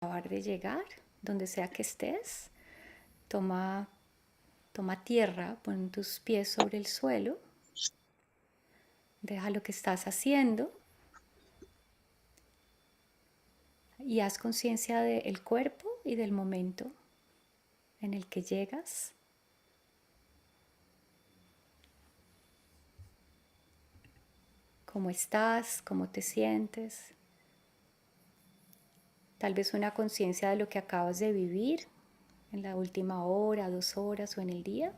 acabar de llegar, donde sea que estés, toma tierra, pon tus pies sobre el suelo, deja lo que estás haciendo y haz conciencia del cuerpo y del momento en el que llegas. ¿Cómo estás? ¿Cómo te sientes? Tal vez una conciencia de lo que acabas de vivir en la última hora, 2 horas o en el día.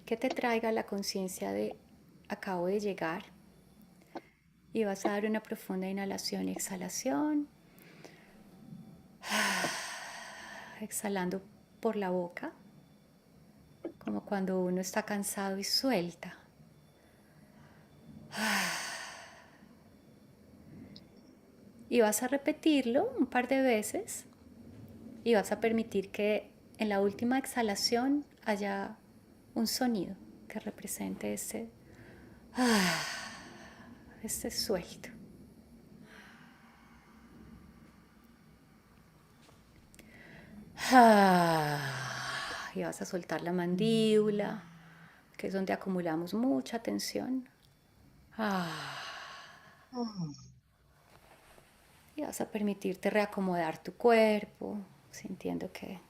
Que te traiga la conciencia de acabo de llegar. Y vas a dar una profunda inhalación y exhalación. Exhalando por la boca, como cuando uno está cansado y suelta. Y vas a repetirlo un par de veces y vas a permitir que en la última exhalación haya un sonido que represente este suelto. Y vas a soltar la mandíbula, que es donde acumulamos mucha tensión. Y vas a permitirte reacomodar tu cuerpo, sintiendo que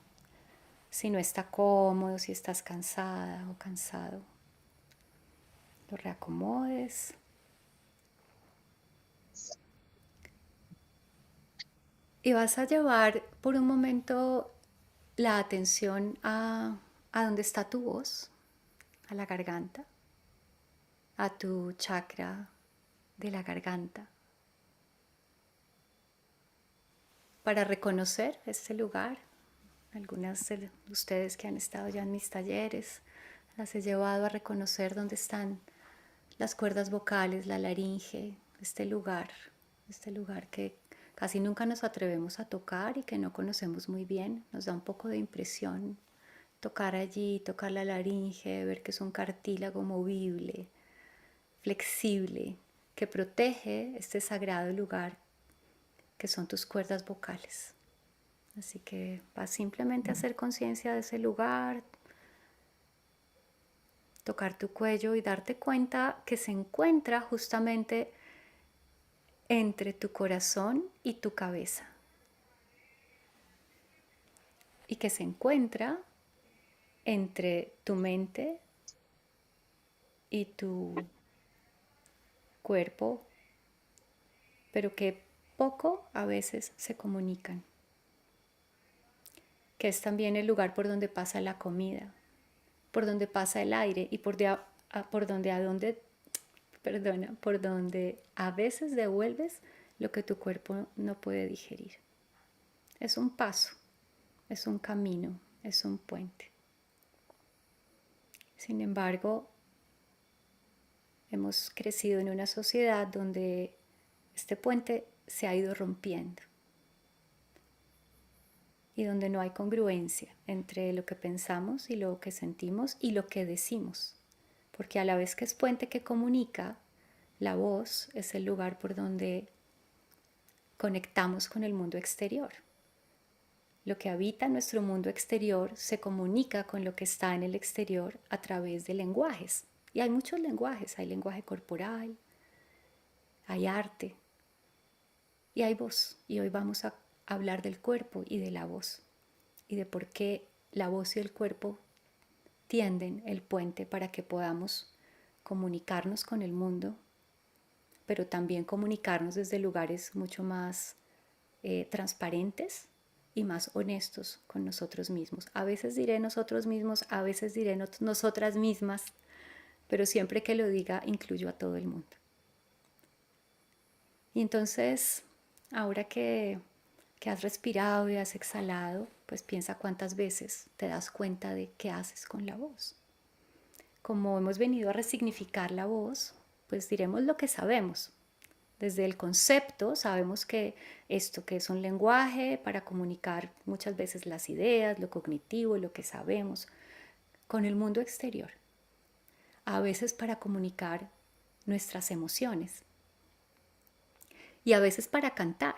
si no está cómodo, si estás cansada o cansado, lo reacomodes. Y vas a llevar por un momento la atención a donde está tu voz, a la garganta, a tu chakra de la garganta, para reconocer este lugar. Algunas de ustedes que han estado ya en mis talleres, las he llevado a reconocer dónde están las cuerdas vocales, la laringe, este lugar que casi nunca nos atrevemos a tocar y que no conocemos muy bien. Nos da un poco de impresión tocar allí, tocar la laringe, ver que es un cartílago movible, flexible, que protege este sagrado lugar que son tus cuerdas vocales. Así que vas simplemente a hacer conciencia de ese lugar, tocar tu cuello y darte cuenta que se encuentra justamente entre tu corazón y tu cabeza. Y que se encuentra entre tu mente y tu cuerpo, pero que poco a veces se comunican. Que es también el lugar por donde pasa la comida, por donde pasa el aire y por donde a veces devuelves lo que tu cuerpo no puede digerir. Es un paso, es un camino, es un puente. Sin embargo, hemos crecido en una sociedad donde este puente se ha ido rompiendo y donde no hay congruencia entre lo que pensamos y lo que sentimos y lo que decimos. Porque a la vez que es puente que comunica, la voz es el lugar por donde conectamos con el mundo exterior. Lo que habita en nuestro mundo exterior se comunica con lo que está en el exterior a través de lenguajes. Y hay muchos lenguajes, hay lenguaje corporal, hay arte y hay voz. Y hoy vamos a hablar del cuerpo y de la voz y de por qué la voz y el cuerpo tienden el puente para que podamos comunicarnos con el mundo, pero también comunicarnos desde lugares mucho más transparentes y más honestos con nosotros mismos. A veces diré nosotros mismos, a veces diré nosotras mismas, pero siempre que lo diga incluyo a todo el mundo. Y entonces, ahora que has respirado y has exhalado, pues piensa cuántas veces te das cuenta de qué haces con la voz. Como hemos venido a resignificar la voz, pues diremos lo que sabemos. Desde el concepto sabemos que esto que es un lenguaje para comunicar muchas veces las ideas, lo cognitivo, lo que sabemos, con el mundo exterior. A veces para comunicar nuestras emociones y a veces para cantar.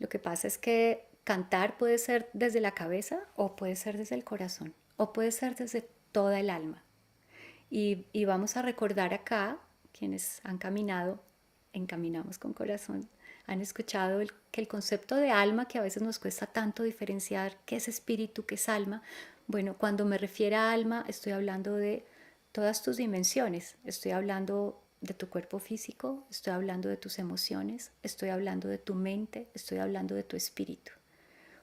Lo que pasa es que cantar puede ser desde la cabeza o puede ser desde el corazón o puede ser desde toda el alma. Y vamos a recordar acá, quienes han caminado, encaminamos con corazón, han escuchado que el concepto de alma, que a veces nos cuesta tanto diferenciar qué es espíritu, qué es alma. Bueno, cuando me refiero a alma, estoy hablando de todas tus dimensiones. Estoy hablando de tu cuerpo físico, estoy hablando de tus emociones, estoy hablando de tu mente, estoy hablando de tu espíritu.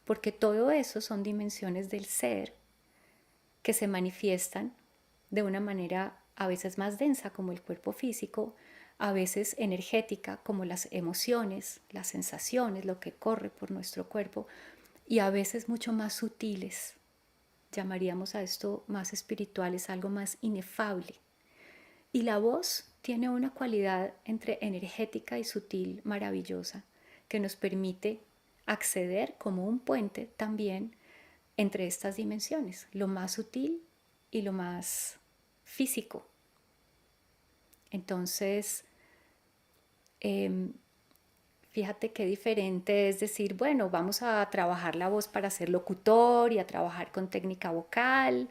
Porque todo eso son dimensiones del ser que se manifiestan de una manera a veces más densa como el cuerpo físico, a veces energética como las emociones, las sensaciones, lo que corre por nuestro cuerpo, y a veces mucho más sutiles. Llamaríamos a esto más espirituales, algo más inefable. Y la voz tiene una cualidad entre energética y sutil maravillosa que nos permite acceder como un puente también entre estas dimensiones, lo más sutil y lo más físico. Entonces, eh, fíjate qué diferente es decir, bueno, vamos a trabajar la voz para ser locutor y a trabajar con técnica vocal.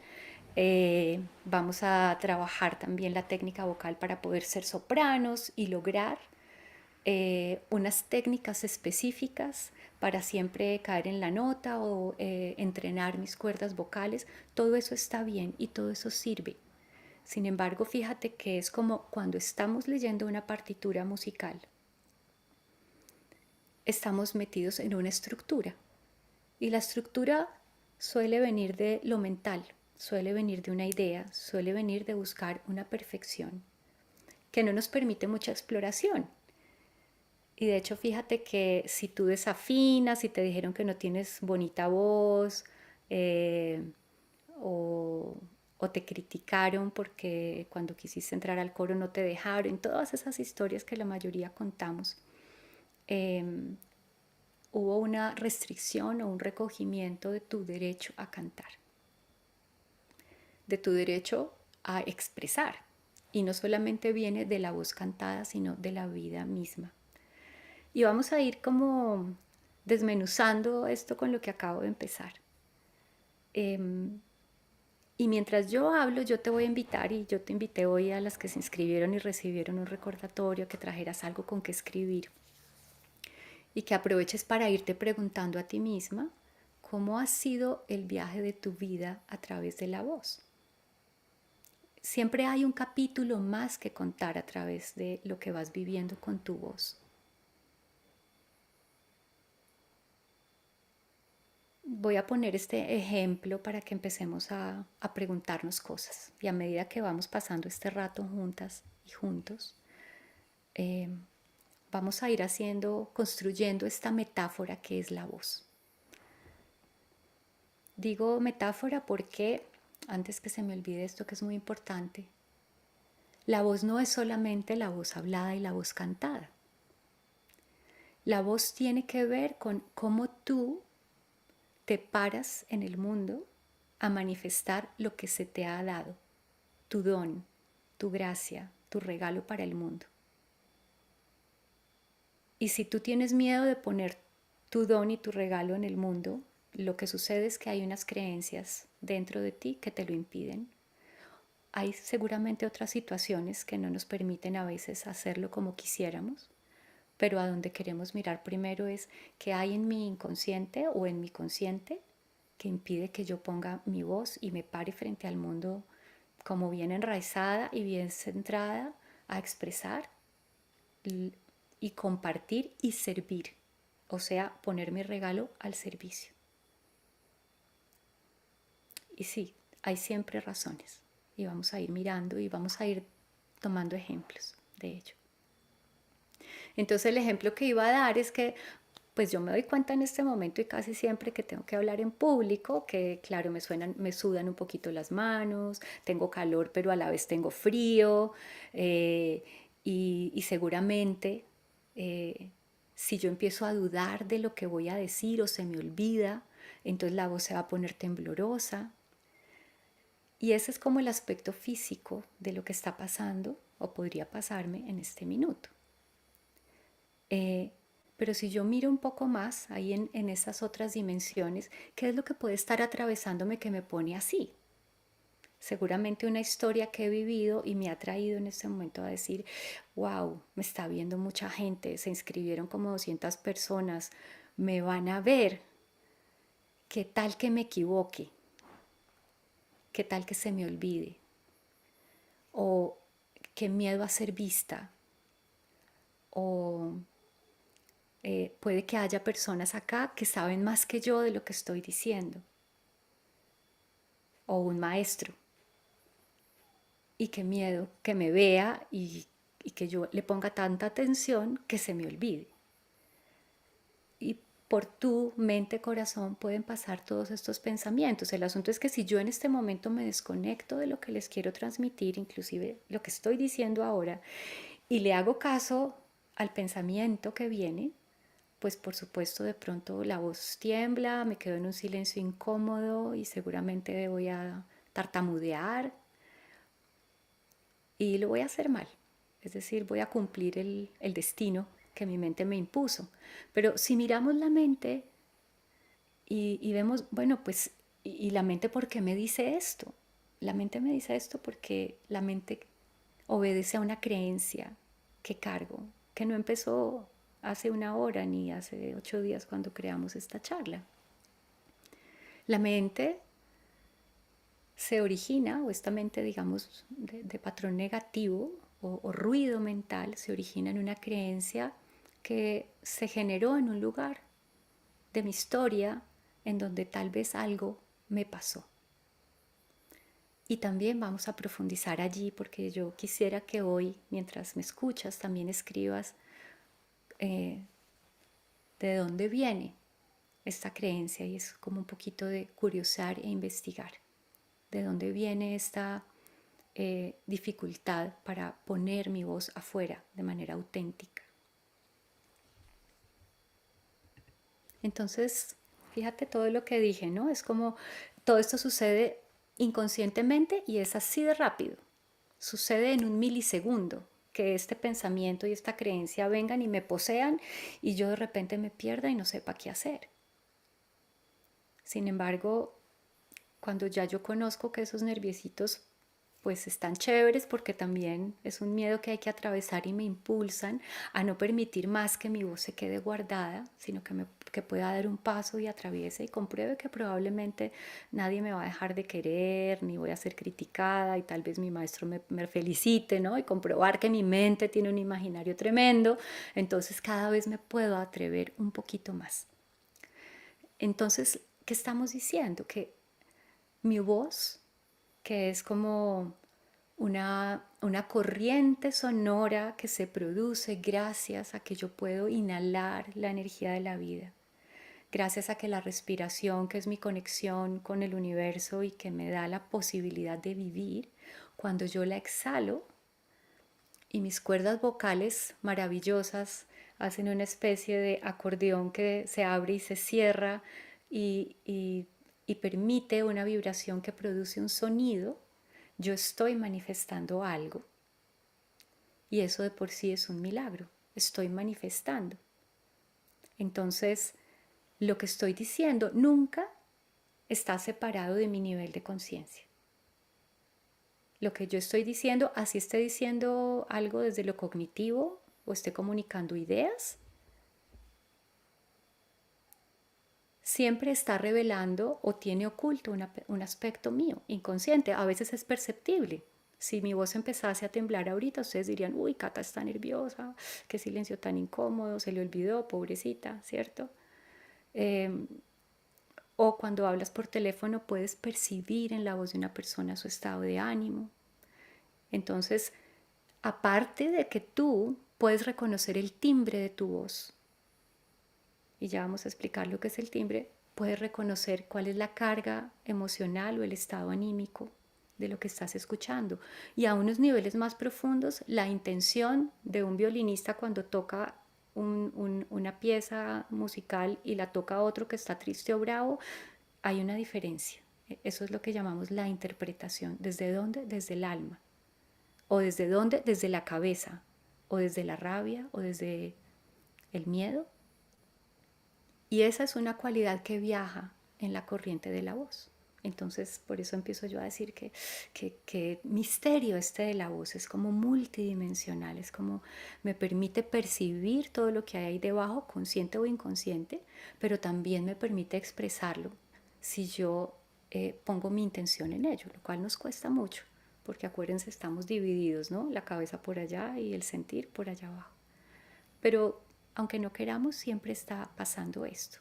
Vamos a trabajar también la técnica vocal para poder ser sopranos y lograr unas técnicas específicas para siempre caer en la nota o entrenar mis cuerdas vocales. Todo eso está bien y todo eso sirve. Sin embargo, fíjate que es como cuando estamos leyendo una partitura musical. Estamos metidos en una estructura y la estructura suele venir de lo mental, suele venir de una idea, suele venir de buscar una perfección que no nos permite mucha exploración. Y de hecho, fíjate que si tú desafinas, si te dijeron que no tienes bonita voz, eh, o, o te criticaron porque cuando quisiste entrar al coro no te dejaron, todas esas historias que la mayoría contamos, eh, hubo una restricción o un recogimiento de tu derecho a cantar, de tu derecho a expresar. Y no solamente viene de la voz cantada, sino de la vida misma. Y vamos a ir como desmenuzando esto con lo que acabo de empezar. Y mientras yo hablo, yo te voy a invitar, y yo te invité hoy a las que se inscribieron y recibieron un recordatorio, que trajeras algo con que escribir y que aproveches para irte preguntando a ti misma cómo ha sido el viaje de tu vida a través de la voz. Siempre hay un capítulo más que contar a través de lo que vas viviendo con tu voz. Voy a poner este ejemplo para que empecemos a preguntarnos cosas. Y a medida que vamos pasando este rato juntas y juntos, eh, vamos a ir construyendo esta metáfora que es la voz. Digo metáfora porque, antes que se me olvide esto que es muy importante, la voz no es solamente la voz hablada y la voz cantada. La voz tiene que ver con cómo tú te paras en el mundo a manifestar lo que se te ha dado, tu don, tu gracia, tu regalo para el mundo. Y si tú tienes miedo de poner tu don y tu regalo en el mundo, lo que sucede es que hay unas creencias dentro de ti que te lo impiden. Hay seguramente otras situaciones que no nos permiten a veces hacerlo como quisiéramos, pero a donde queremos mirar primero es qué hay en mi inconsciente o en mi consciente que impide que yo ponga mi voz y me pare frente al mundo como bien enraizada y bien centrada a expresar y compartir y servir, o sea, poner mi regalo al servicio. Y sí, hay siempre razones y vamos a ir mirando y vamos a ir tomando ejemplos de ello. Entonces el ejemplo que iba a dar es que pues yo me doy cuenta en este momento y casi siempre que tengo que hablar en público, que claro, me sudan un poquito las manos, tengo calor pero a la vez tengo frío, y seguramente si yo empiezo a dudar de lo que voy a decir o se me olvida, entonces la voz se va a poner temblorosa. Y ese es como el aspecto físico de lo que está pasando o podría pasarme en este minuto. Pero si yo miro un poco más ahí en esas otras dimensiones, ¿qué es lo que puede estar atravesándome que me pone así? Seguramente una historia que he vivido y me ha traído en este momento a decir, wow, me está viendo mucha gente, se inscribieron como 200 personas, me van a ver, ¿qué tal que me equivoque? ¿Qué tal que se me olvide? O qué miedo a ser vista. O puede que haya personas acá que saben más que yo de lo que estoy diciendo. O un maestro. Y qué miedo que me vea y que yo le ponga tanta atención que se me olvide. Y por tu mente, corazón, pueden pasar todos estos pensamientos. El asunto es que si yo en este momento me desconecto de lo que les quiero transmitir, inclusive lo que estoy diciendo ahora, y le hago caso al pensamiento que viene, pues por supuesto de pronto la voz tiembla, me quedo en un silencio incómodo y seguramente voy a tartamudear y lo voy a hacer mal. Es decir, voy a cumplir el destino que mi mente me impuso. Pero si miramos la mente y vemos, bueno, pues, y la mente, ¿por qué me dice esto? La mente me dice esto porque la mente obedece a una creencia que cargo, que no empezó hace una hora ni hace 8 días cuando creamos esta charla. La mente se origina, o esta mente, digamos, de patrón negativo o ruido mental, se origina en una creencia que se generó en un lugar de mi historia en donde tal vez algo me pasó. Y también vamos a profundizar allí porque yo quisiera que hoy, mientras me escuchas, también escribas de dónde viene esta creencia, y es como un poquito de curiosar e investigar. ¿De dónde viene esta dificultad para poner mi voz afuera de manera auténtica? Entonces, fíjate todo lo que dije, ¿no? Es como todo esto sucede inconscientemente y es así de rápido. Sucede en un milisegundo que este pensamiento y esta creencia vengan y me posean y yo de repente me pierda y no sepa qué hacer. Sin embargo, cuando ya yo conozco que esos nerviositos pues están chéveres porque también es un miedo que hay que atravesar y me impulsan a no permitir más que mi voz se quede guardada, sino que pueda dar un paso y atraviese y compruebe que probablemente nadie me va a dejar de querer, ni voy a ser criticada y tal vez mi maestro me felicite, ¿no? Y comprobar que mi mente tiene un imaginario tremendo, entonces cada vez me puedo atrever un poquito más. Entonces, ¿qué estamos diciendo? Que mi voz, que es como una corriente sonora que se produce gracias a que yo puedo inhalar la energía de la vida, gracias a que la respiración, que es mi conexión con el universo y que me da la posibilidad de vivir, cuando yo la exhalo y mis cuerdas vocales maravillosas hacen una especie de acordeón que se abre y se cierra y permite una vibración que produce un sonido, yo estoy manifestando algo. Y eso de por sí es un milagro. Estoy manifestando. Entonces, lo que estoy diciendo nunca está separado de mi nivel de conciencia. Lo que yo estoy diciendo, así esté diciendo algo desde lo cognitivo o esté comunicando ideas, siempre está revelando o tiene oculto un aspecto mío, inconsciente. A veces es perceptible. Si mi voz empezase a temblar ahorita, ustedes dirían, uy, Cata está nerviosa, qué silencio tan incómodo, se le olvidó, pobrecita, ¿cierto? O cuando hablas por teléfono puedes percibir en la voz de una persona su estado de ánimo. Entonces, aparte de que tú puedes reconocer el timbre de tu voz, y ya vamos a explicar lo que es el timbre, puedes reconocer cuál es la carga emocional o el estado anímico de lo que estás escuchando. Y a unos niveles más profundos, la intención de un violinista cuando toca una pieza musical y la toca otro que está triste o bravo, hay una diferencia. Eso es lo que llamamos la interpretación. ¿Desde dónde? Desde el alma. ¿O desde dónde? Desde la cabeza. ¿O desde la rabia? ¿O desde el miedo? Y esa es una cualidad que viaja en la corriente de la voz. Entonces, por eso empiezo yo a decir que misterio este de la voz es como multidimensional, es como me permite percibir todo lo que hay ahí debajo, consciente o inconsciente, pero también me permite expresarlo si yo pongo mi intención en ello, lo cual nos cuesta mucho, porque acuérdense, estamos divididos, ¿no? La cabeza por allá y el sentir por allá abajo. Pero aunque no queramos, siempre está pasando esto.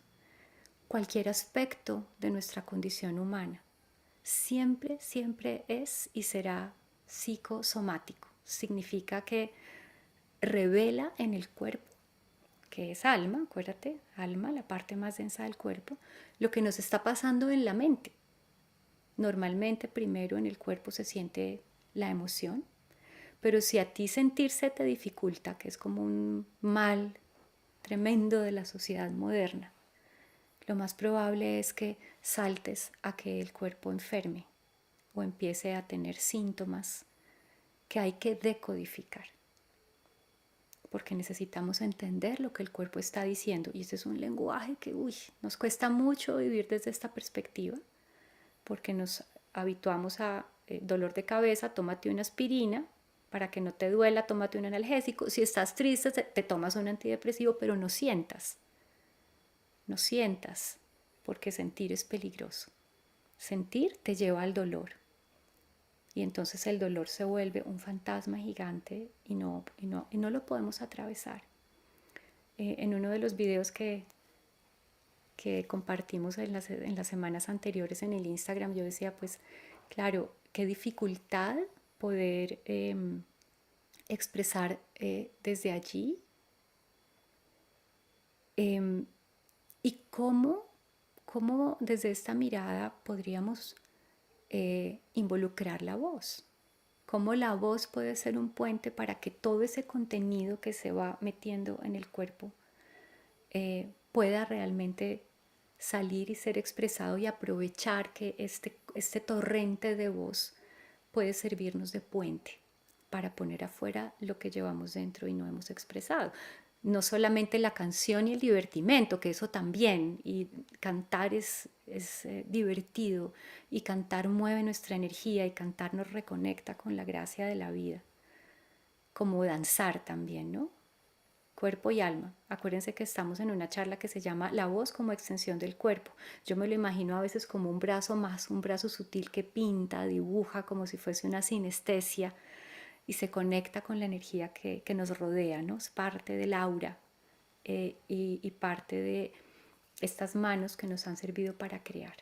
Cualquier aspecto de nuestra condición humana siempre, siempre es y será psicosomático. Significa que revela en el cuerpo, que es alma, acuérdate, alma, la parte más densa del cuerpo, lo que nos está pasando en la mente. Normalmente primero en el cuerpo se siente la emoción, pero si a ti sentirse te dificulta, que es como un mal tremendo de la sociedad moderna, lo más probable es que saltes a que el cuerpo enferme o empiece a tener síntomas que hay que decodificar, porque necesitamos entender lo que el cuerpo está diciendo. Y ese es un lenguaje que nos cuesta mucho vivir desde esta perspectiva, porque nos habituamos a dolor de cabeza, tómate una aspirina, para que no te duela, tómate un analgésico. Si estás triste, te tomas un antidepresivo, pero no sientas. No sientas, porque sentir es peligroso. Sentir te lleva al dolor. Y entonces el dolor se vuelve un fantasma gigante y no lo podemos atravesar. En uno de los videos que compartimos en las semanas anteriores en el Instagram, yo decía, pues claro, qué dificultad poder expresar desde allí y cómo desde esta mirada podríamos involucrar la voz. Cómo la voz puede ser un puente para que todo ese contenido que se va metiendo en el cuerpo pueda realmente salir y ser expresado y aprovechar que este torrente de voz puede servirnos de puente para poner afuera lo que llevamos dentro y no hemos expresado. No solamente la canción y el divertimento, que eso también, y cantar es divertido, y cantar mueve nuestra energía, y cantar nos reconecta con la gracia de la vida, como danzar también, ¿no? Cuerpo y alma. Acuérdense que estamos en una charla que se llama La voz como extensión del cuerpo. Yo me lo imagino a veces como un brazo más, un brazo sutil que pinta, dibuja, como si fuese una sinestesia y se conecta con la energía que nos rodea, ¿no? Es parte del aura y parte de estas manos que nos han servido para crear.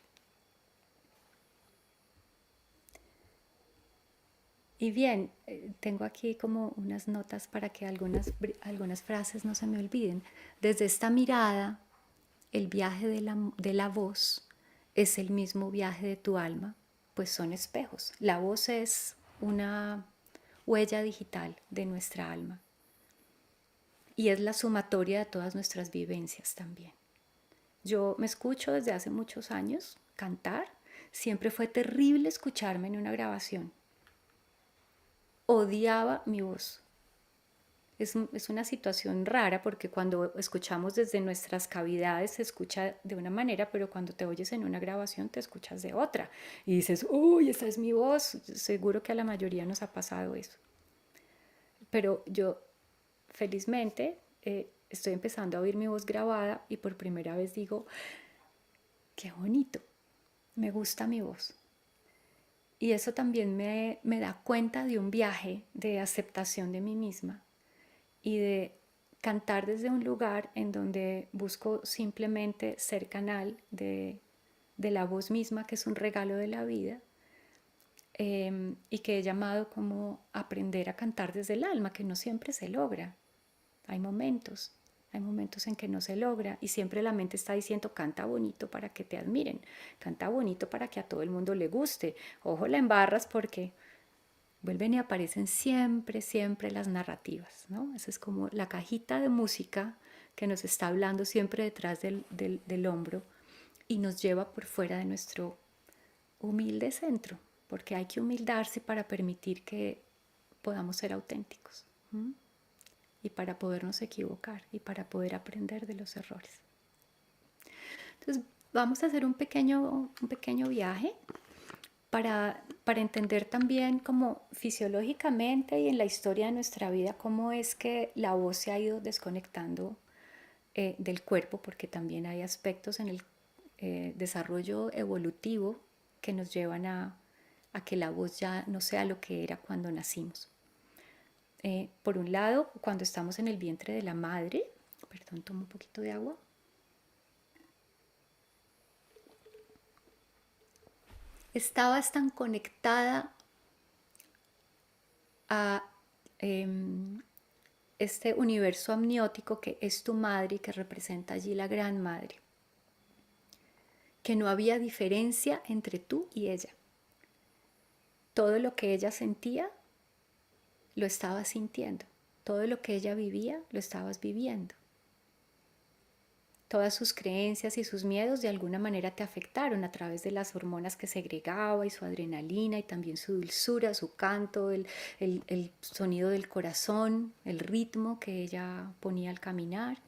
Y bien, tengo aquí como unas notas para que algunas frases no se me olviden. Desde esta mirada, el viaje de la voz es el mismo viaje de tu alma, pues son espejos. La voz es una huella digital de nuestra alma y es la sumatoria de todas nuestras vivencias también. Yo me escucho desde hace muchos años cantar. Siempre fue terrible escucharme en una grabación. Odiaba mi voz. Es una situación rara porque cuando escuchamos desde nuestras cavidades se escucha de una manera, pero cuando te oyes en una grabación te escuchas de otra. Y dices, uy, esa es mi voz. Seguro que a la mayoría nos ha pasado eso. Pero yo, felizmente, estoy empezando a oír mi voz grabada y por primera vez digo, qué bonito, me gusta mi voz. Y eso también me da cuenta de un viaje de aceptación de mí misma y de cantar desde un lugar en donde busco simplemente ser canal de la voz misma, que es un regalo de la vida, y que he llamado como aprender a cantar desde el alma, que no siempre se logra. Hay momentos en que no se logra y siempre la mente está diciendo canta bonito para que te admiren, canta bonito para que a todo el mundo le guste. Ojo, la embarras porque vuelven y aparecen siempre, siempre las narrativas, ¿no? Esa es como la cajita de música que nos está hablando siempre detrás del hombro y nos lleva por fuera de nuestro humilde centro, porque hay que humildarse para permitir que podamos ser auténticos. Y para podernos equivocar y para poder aprender de los errores. Entonces, vamos a hacer un pequeño viaje para entender también como fisiológicamente y en la historia de nuestra vida cómo es que la voz se ha ido desconectando del cuerpo, porque también hay aspectos en el desarrollo evolutivo que nos llevan a que la voz ya no sea lo que era cuando nacimos. Por un lado, cuando estamos en el vientre de la madre, perdón, tomo un poquito de agua. Estabas tan conectada a este universo amniótico que es tu madre y que representa allí la gran madre, que no había diferencia entre tú y ella. Todo lo que ella sentía, lo estabas sintiendo. Todo lo que ella vivía, lo estabas viviendo. Todas sus creencias y sus miedos de alguna manera te afectaron a través de las hormonas que segregaba y su adrenalina y también su dulzura, su canto, el sonido del corazón, el ritmo que ella ponía al caminar,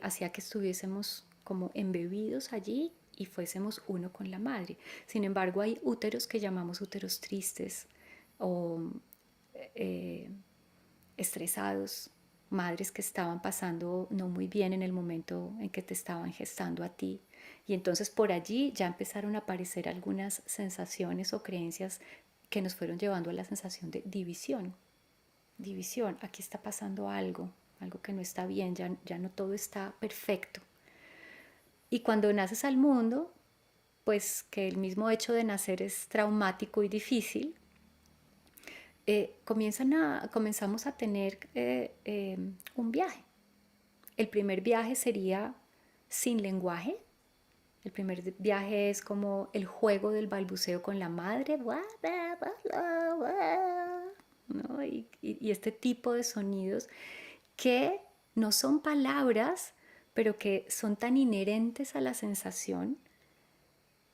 hacía que estuviésemos como embebidos allí y fuésemos uno con la madre. Sin embargo, hay úteros que llamamos úteros tristes o estresados, madres que estaban pasando no muy bien en el momento en que te estaban gestando a ti. Y entonces por allí ya empezaron a aparecer algunas sensaciones o creencias que nos fueron llevando a la sensación de división. División, aquí está pasando algo, algo que no está bien, ya no todo está perfecto. Y cuando naces al mundo, pues que el mismo hecho de nacer es traumático y difícil, comenzamos a tener un viaje. El primer viaje sería sin lenguaje. El primer viaje es como el juego del balbuceo con la madre, ¿no? Y este tipo de sonidos que no son palabras, pero que son tan inherentes a la sensación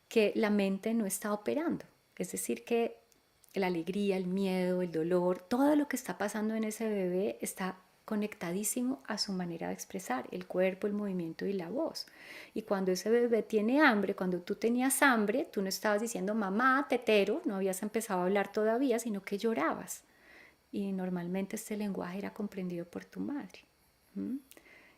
que la mente no está operando. Es decir, que la alegría, el miedo, el dolor, todo lo que está pasando en ese bebé está conectadísimo a su manera de expresar, el cuerpo, el movimiento y la voz. Y cuando ese bebé tiene hambre, cuando tú tenías hambre, tú no estabas diciendo mamá, tetero, no habías empezado a hablar todavía, sino que llorabas. Y normalmente este lenguaje era comprendido por tu madre. ¿Mm?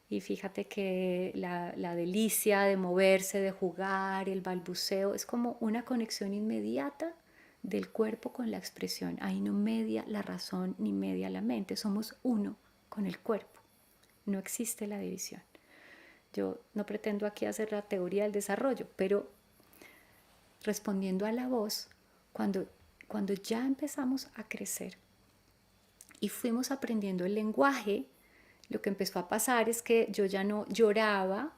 Y fíjate que la delicia de moverse, de jugar, el balbuceo, es como una conexión inmediata del cuerpo con la expresión. Ahí no media la razón ni media la mente, somos uno con el cuerpo. No existe la división. Yo no pretendo aquí hacer la teoría del desarrollo, pero respondiendo a la voz, cuando ya empezamos a crecer y fuimos aprendiendo el lenguaje, lo que empezó a pasar es que yo ya no lloraba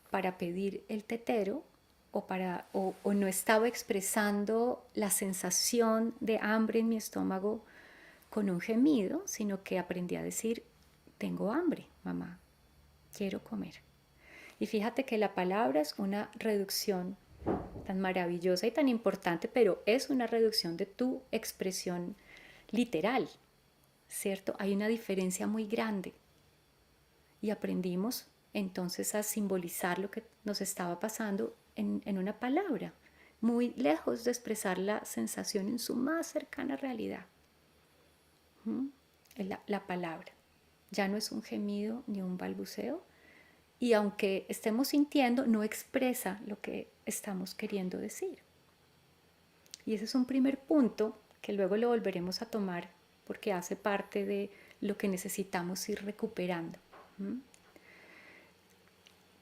para pedir el tetero o no estaba expresando la sensación de hambre en mi estómago con un gemido, sino que aprendí a decir, tengo hambre, mamá, quiero comer. Y fíjate que la palabra es una reducción tan maravillosa y tan importante, pero es una reducción de tu expresión literal, ¿cierto? Hay una diferencia muy grande y aprendimos entonces a simbolizar lo que nos estaba pasando en una palabra, muy lejos de expresar la sensación en su más cercana realidad. ¿Mm? La palabra ya no es un gemido ni un balbuceo, y aunque estemos sintiendo, no expresa lo que estamos queriendo decir. Y ese es un primer punto que luego lo volveremos a tomar porque hace parte de lo que necesitamos ir recuperando. ¿Mm?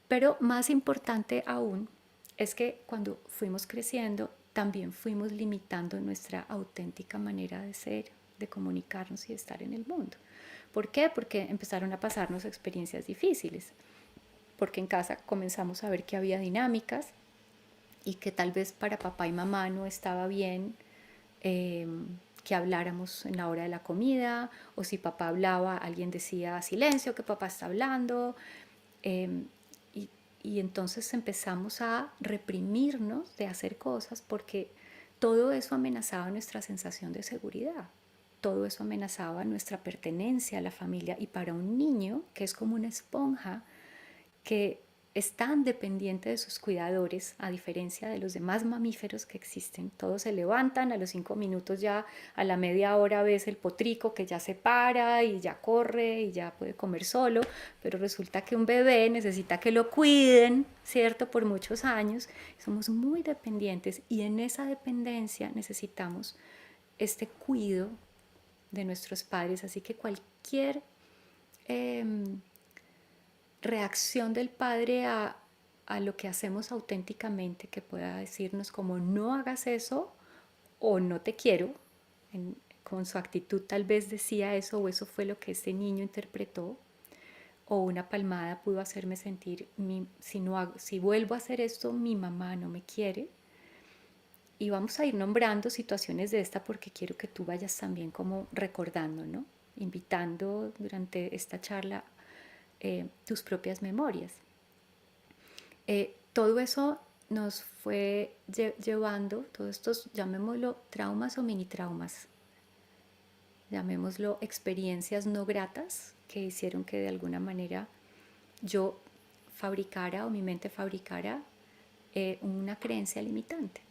Pero más importante aún es que cuando fuimos creciendo también fuimos limitando nuestra auténtica manera de ser, de comunicarnos y de estar en el mundo. ¿Por qué? Porque empezaron a pasarnos experiencias difíciles, porque en casa comenzamos a ver que había dinámicas y que tal vez para papá y mamá no estaba bien que habláramos en la hora de la comida, o si papá hablaba, alguien decía silencio, que papá está hablando. Eh, y entonces empezamos a reprimirnos de hacer cosas porque todo eso amenazaba nuestra sensación de seguridad. Todo eso amenazaba nuestra pertenencia a la familia. Y para un niño, que es como una esponja, que es tan dependiente de sus cuidadores, a diferencia de los demás mamíferos que existen. Todos se levantan, a los 5 minutos ya, a la media hora ves el potrico que ya se para y ya corre y ya puede comer solo, pero resulta que un bebé necesita que lo cuiden, ¿cierto? Por muchos años. Somos muy dependientes y en esa dependencia necesitamos este cuidado de nuestros padres, así que cualquier reacción del padre a lo que hacemos auténticamente, que pueda decirnos como no hagas eso o no te quiero, con su actitud tal vez decía eso o eso fue lo que ese niño interpretó, o una palmada pudo hacerme sentir, si vuelvo a hacer esto, mi mamá no me quiere. Y vamos a ir nombrando situaciones de esta porque quiero que tú vayas también como recordando, ¿no? Invitando durante esta charla tus propias memorias. Todo eso nos fue llevando, todos estos, llamémoslo traumas o mini traumas, llamémoslo experiencias no gratas que hicieron que de alguna manera yo fabricara o mi mente fabricara una creencia limitante.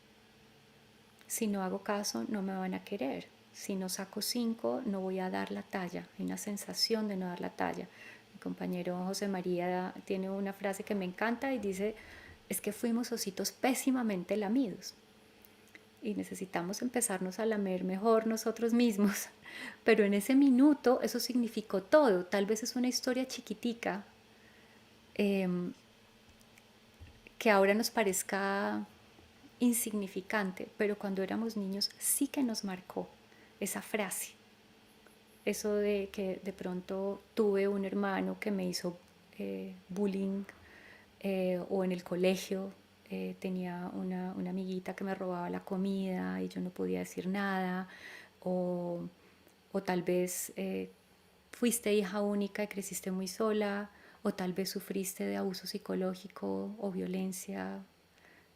Si no hago caso, no me van a querer. Si no saco 5, no voy a dar la talla. Hay una sensación de no dar la talla. Mi compañero José María tiene una frase que me encanta y dice, es que fuimos ositos pésimamente lamidos. Y necesitamos empezarnos a lamer mejor nosotros mismos. Pero en ese minuto eso significó todo. Tal vez es una historia chiquitica que ahora nos parezca insignificante, pero cuando éramos niños sí que nos marcó esa frase. Eso de que de pronto tuve un hermano que me hizo bullying o en el colegio tenía una amiguita que me robaba la comida y yo no podía decir nada, o, o tal vez fuiste hija única y creciste muy sola, o tal vez sufriste de abuso psicológico o violencia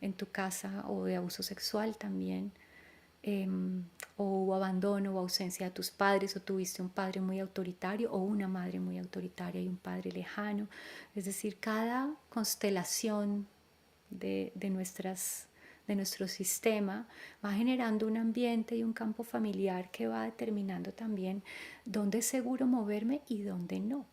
en tu casa o de abuso sexual también, o hubo abandono o ausencia de tus padres, o tuviste un padre muy autoritario o una madre muy autoritaria y un padre lejano. Es decir, cada constelación de nuestro sistema va generando un ambiente y un campo familiar que va determinando también dónde es seguro moverme y dónde no.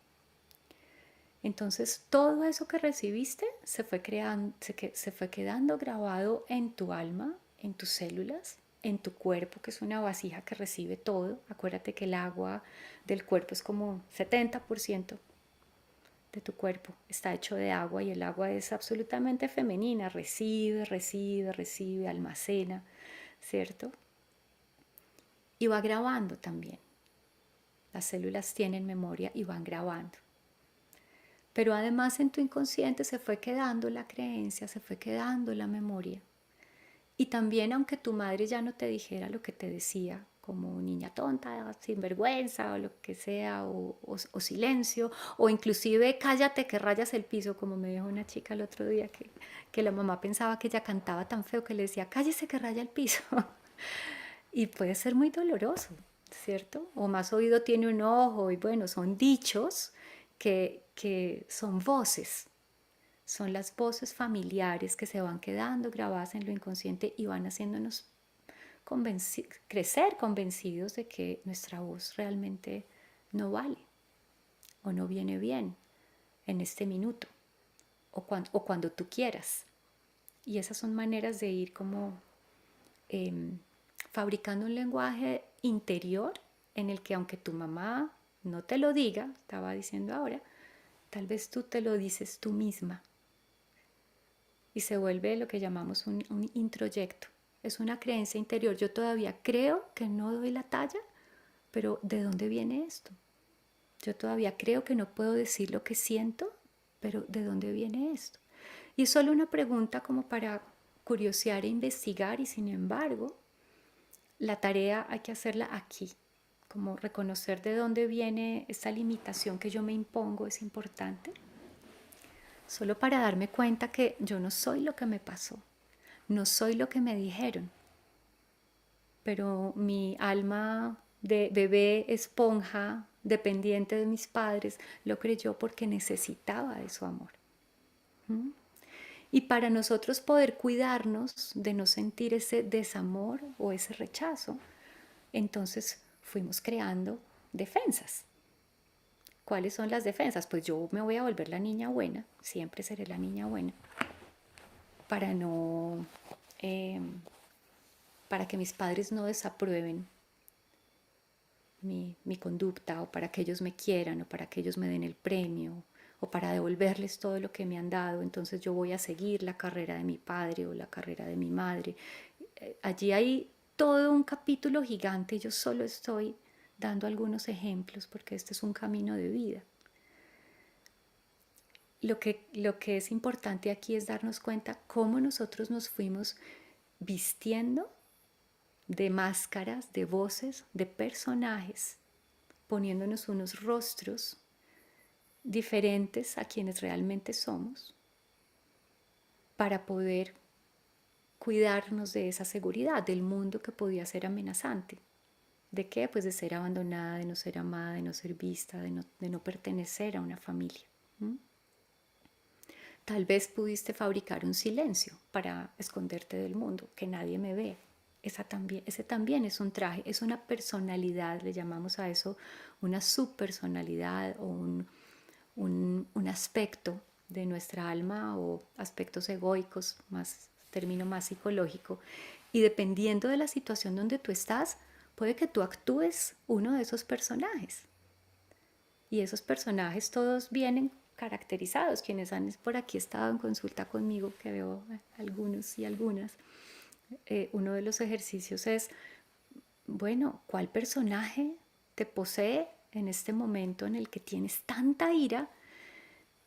Entonces todo eso que recibiste se fue quedando grabado en tu alma, en tus células, en tu cuerpo, que es una vasija que recibe todo. Acuérdate que el agua del cuerpo es como 70% de tu cuerpo está hecho de agua y el agua es absolutamente femenina, recibe, recibe, recibe, almacena, ¿cierto? Y va grabando también. Las células tienen memoria y van grabando. Pero además en tu inconsciente se fue quedando la creencia, se fue quedando la memoria. Y también aunque tu madre ya no te dijera lo que te decía, como niña tonta, sinvergüenza o lo que sea, o silencio, o inclusive cállate que rayas el piso, como me dijo una chica el otro día, que la mamá pensaba que ella cantaba tan feo que le decía, cállese que raya el piso. Y puede ser muy doloroso, ¿cierto? O más oído tiene un ojo, y bueno, son dichos que son voces, son las voces familiares que se van quedando grabadas en lo inconsciente y van haciéndonos crecer convencidos de que nuestra voz realmente no vale o no viene bien en este minuto o cuando tú quieras. Y esas son maneras de ir como fabricando un lenguaje interior en el que aunque tu mamá no te lo diga, estaba diciendo ahora, tal vez tú te lo dices tú misma. Y se vuelve lo que llamamos un introyecto. Es una creencia interior. Yo todavía creo que no doy la talla, pero ¿de dónde viene esto? Yo todavía creo que no puedo decir lo que siento, pero ¿de dónde viene esto? Y es solo una pregunta como para curiosear e investigar y sin embargo, la tarea hay que hacerla aquí. Como reconocer de dónde viene esta limitación que yo me impongo es importante. Solo para darme cuenta que yo no soy lo que me pasó, no soy lo que me dijeron, pero mi alma de bebé esponja, dependiente de mis padres, lo creyó porque necesitaba de su amor. ¿Mm? Y para nosotros poder cuidarnos de no sentir ese desamor o ese rechazo, entonces fuimos creando defensas. ¿Cuáles son las defensas? Pues yo me voy a volver la niña buena, siempre seré la niña buena, para no, eh, para que mis padres no desaprueben mi conducta, o para que ellos me quieran, o para que ellos me den el premio, o para devolverles todo lo que me han dado. Entonces yo voy a seguir la carrera de mi padre o la carrera de mi madre. Allí hay todo un capítulo gigante. Yo solo estoy dando algunos ejemplos porque este es un camino de vida. Lo que es importante aquí es darnos cuenta cómo nosotros nos fuimos vistiendo de máscaras, de voces, de personajes, poniéndonos unos rostros diferentes a quienes realmente somos para poder cuidarnos de esa seguridad, del mundo que podía ser amenazante. ¿De qué? Pues de ser abandonada, de no ser amada, de no ser vista, de no pertenecer a una familia. ¿Mm? Tal vez pudiste fabricar un silencio para esconderte del mundo, que nadie me ve. Ese también es un traje, es una personalidad, le llamamos a eso una subpersonalidad o un aspecto de nuestra alma o aspectos egoicos, más término más psicológico. Y dependiendo de la situación donde tú estás, puede que tú actúes uno de esos personajes. Y esos personajes todos vienen caracterizados. Quienes han por aquí estado en consulta conmigo, que veo algunos y algunas, uno de los ejercicios es, bueno, ¿cuál personaje te posee en este momento en el que tienes tanta ira,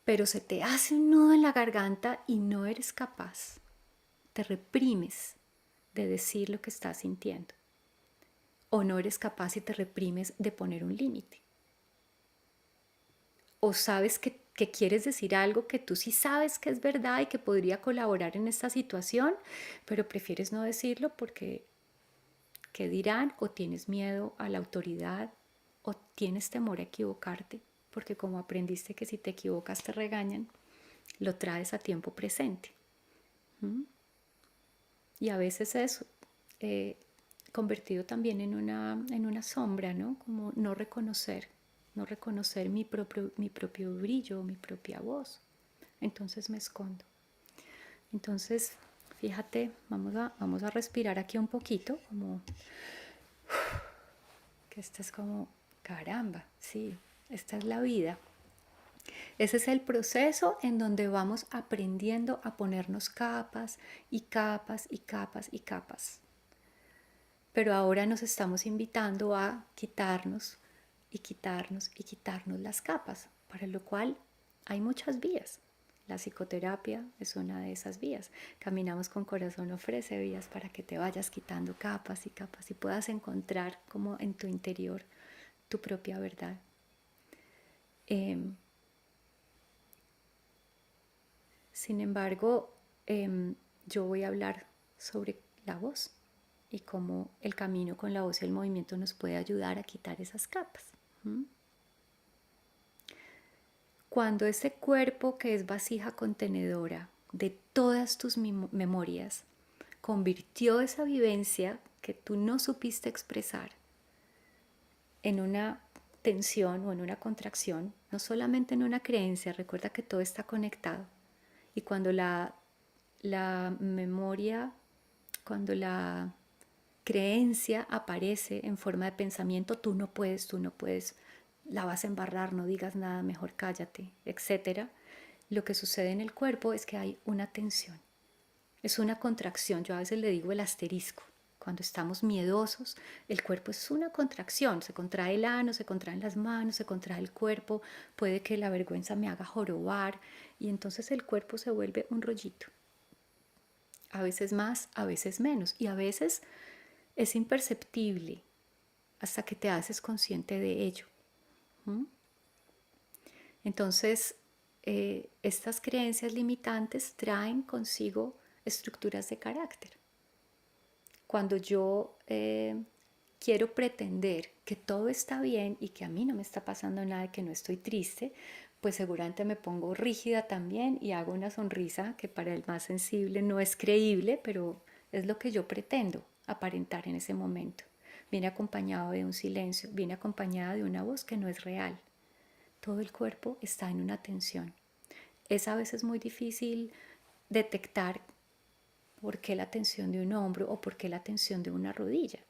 pero se te hace un nudo en la garganta y no eres capaz? Te reprimes de decir lo que estás sintiendo. O no eres capaz y te reprimes de poner un límite. O sabes que quieres decir algo que tú sí sabes que es verdad y que podría colaborar en esta situación, pero prefieres no decirlo porque ¿qué dirán? O tienes miedo a la autoridad, o tienes temor a equivocarte, porque como aprendiste que si te equivocas te regañan, lo traes a tiempo presente. ¿Mm? Y a veces es convertido también en una sombra, ¿no? Como no reconocer mi propio brillo, mi propia voz. Entonces me escondo. Entonces, fíjate, vamos a respirar aquí un poquito, como que esta es como, caramba, sí, esta es la vida. Ese es el proceso en donde vamos aprendiendo a ponernos capas y capas y capas y capas. Pero ahora nos estamos invitando a quitarnos y quitarnos y quitarnos las capas, para lo cual hay muchas vías. La psicoterapia es una de esas vías. Caminamos con Corazón ofrece vías para que te vayas quitando capas y capas y puedas encontrar como en tu interior tu propia verdad. Sin embargo, yo voy a hablar sobre la voz y cómo el camino con la voz y el movimiento nos puede ayudar a quitar esas capas. ¿Mm? Cuando ese cuerpo que es vasija contenedora de todas tus memorias convirtió esa vivencia que tú no supiste expresar en una tensión o en una contracción, no solamente en una creencia, recuerda que todo está conectado. Y cuando la memoria, cuando la creencia aparece en forma de pensamiento, tú no puedes, la vas a embarrar, no digas nada, mejor cállate, etcétera. Lo que sucede en el cuerpo es que hay una tensión, es una contracción. Yo a veces le digo el asterisco. Cuando estamos miedosos, el cuerpo es una contracción. Se contrae el ano, se contraen las manos, se contrae el cuerpo. Puede que la vergüenza me haga jorobar y entonces el cuerpo se vuelve un rollito. A veces más, a veces menos. Y a veces es imperceptible hasta que te haces consciente de ello. ¿Mm? Entonces, estas creencias limitantes traen consigo estructuras de carácter. Cuando yo quiero pretender que todo está bien y que a mí no me está pasando nada, que no estoy triste, pues seguramente me pongo rígida también y hago una sonrisa que para el más sensible no es creíble, pero es lo que yo pretendo aparentar en ese momento. Viene acompañado de un silencio, viene acompañada de una voz que no es real. Todo el cuerpo está en una tensión. Es a veces muy difícil detectar por qué la tensión de un hombro o por qué la tensión de una rodilla.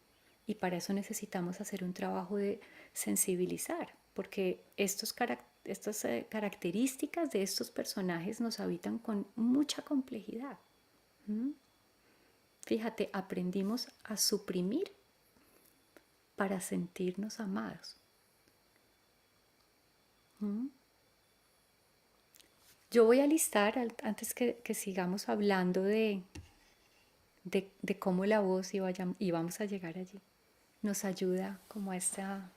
Y para eso necesitamos hacer un trabajo de sensibilizar, porque estas características de estos personajes nos habitan con mucha complejidad. ¿Mm? Fíjate, aprendimos a suprimir para sentirnos amados. ¿Mm? Yo voy a listar, antes que sigamos hablando de cómo la voz y vamos a llegar allí, nos ayuda como a esta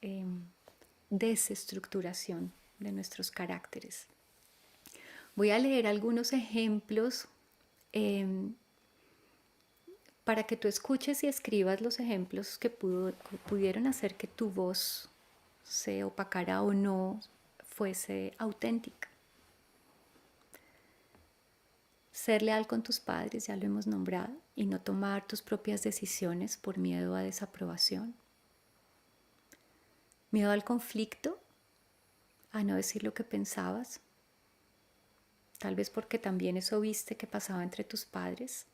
eh, desestructuración de nuestros caracteres. Voy a leer algunos ejemplos eh, para que tú escuches y escribas los ejemplos que pudieron hacer que tu voz se opacara o no fuese auténtica. Ser leal con tus padres, ya lo hemos nombrado, y no tomar tus propias decisiones por miedo a desaprobación. Miedo al conflicto, a no decir lo que pensabas, tal vez porque también eso viste que pasaba entre tus padres.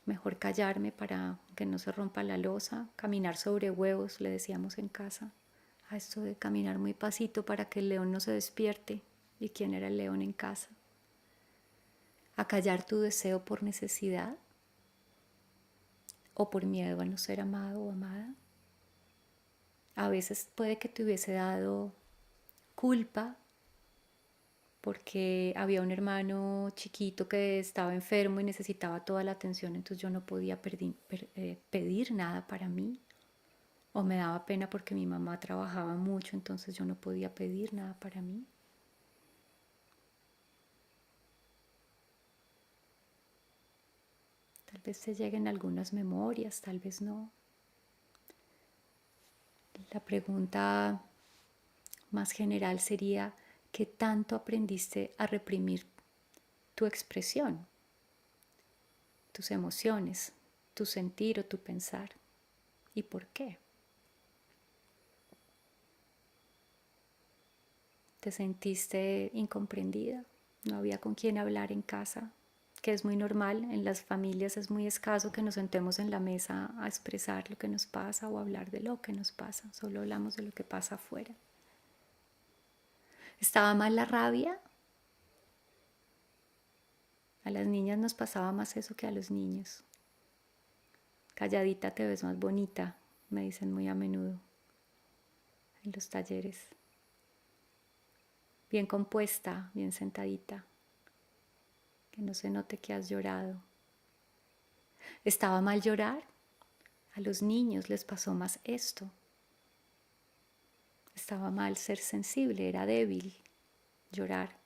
Mejor callarme para que no se rompa la losa, caminar sobre huevos, le decíamos en casa. A esto de caminar muy pasito para que el león no se despierte. ¿Y quién era el león en casa? A callar tu deseo por necesidad o por miedo a no ser amado o amada. A veces puede que te hubiese dado culpa porque había un hermano chiquito que estaba enfermo y necesitaba toda la atención, entonces yo no podía pedir nada para mí. O me daba pena porque mi mamá trabajaba mucho, entonces yo no podía pedir nada para mí. Tal vez te lleguen algunas memorias, tal vez no. La pregunta más general sería, ¿qué tanto aprendiste a reprimir tu expresión, tus emociones, tu sentir o tu pensar? ¿Y por qué? ¿Te sentiste incomprendida? ¿No había con quién hablar en casa? Que es muy normal, en las familias es muy escaso que nos sentemos en la mesa a expresar lo que nos pasa o hablar de lo que nos pasa, solo hablamos de lo que pasa afuera. ¿Estaba mal la rabia? A las niñas nos pasaba más eso que a los niños. Calladita te ves más bonita, me dicen muy a menudo en los talleres. Bien compuesta, bien sentadita, que no se note que has llorado. ¿Estaba mal llorar? A los niños les pasó más esto. Estaba mal ser sensible, era débil llorar.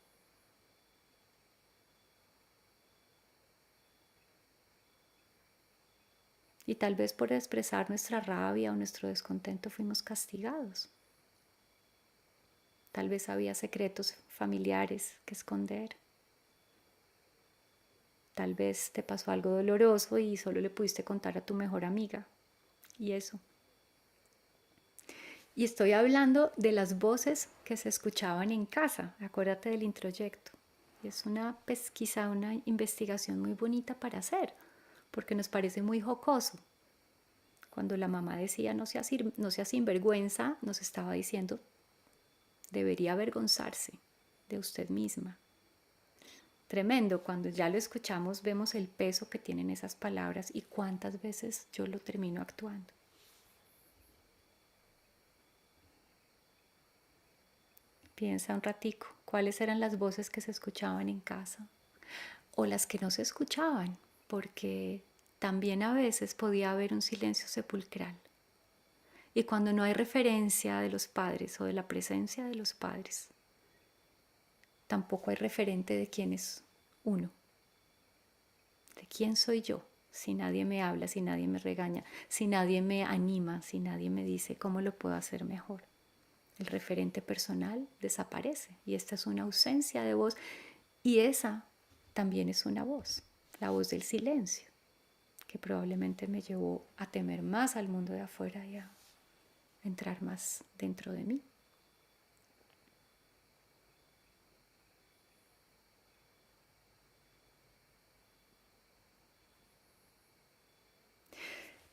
Y tal vez por expresar nuestra rabia o nuestro descontento fuimos castigados. Tal vez había secretos familiares que esconder. Tal vez te pasó algo doloroso y solo le pudiste contar a tu mejor amiga. Y eso. Y estoy hablando de las voces que se escuchaban en casa. Acuérdate del introyecto. Es una pesquisa, una investigación muy bonita para hacer, porque nos parece muy jocoso. Cuando la mamá decía no seas sinvergüenza, nos estaba diciendo debería avergonzarse de usted misma. Tremendo, cuando ya lo escuchamos vemos el peso que tienen esas palabras y cuántas veces yo lo termino actuando. Piensa un ratico, ¿cuáles eran las voces que se escuchaban en casa? O las que no se escuchaban, porque también a veces podía haber un silencio sepulcral. Y cuando no hay referencia de los padres o de la presencia de los padres, tampoco hay referente de quién es uno, de quién soy yo, si nadie me habla, si nadie me regaña, si nadie me anima, si nadie me dice cómo lo puedo hacer mejor. El referente personal desaparece y esta es una ausencia de voz y esa también es una voz, la voz del silencio, que probablemente me llevó a temer más al mundo de afuera y a entrar más dentro de mí.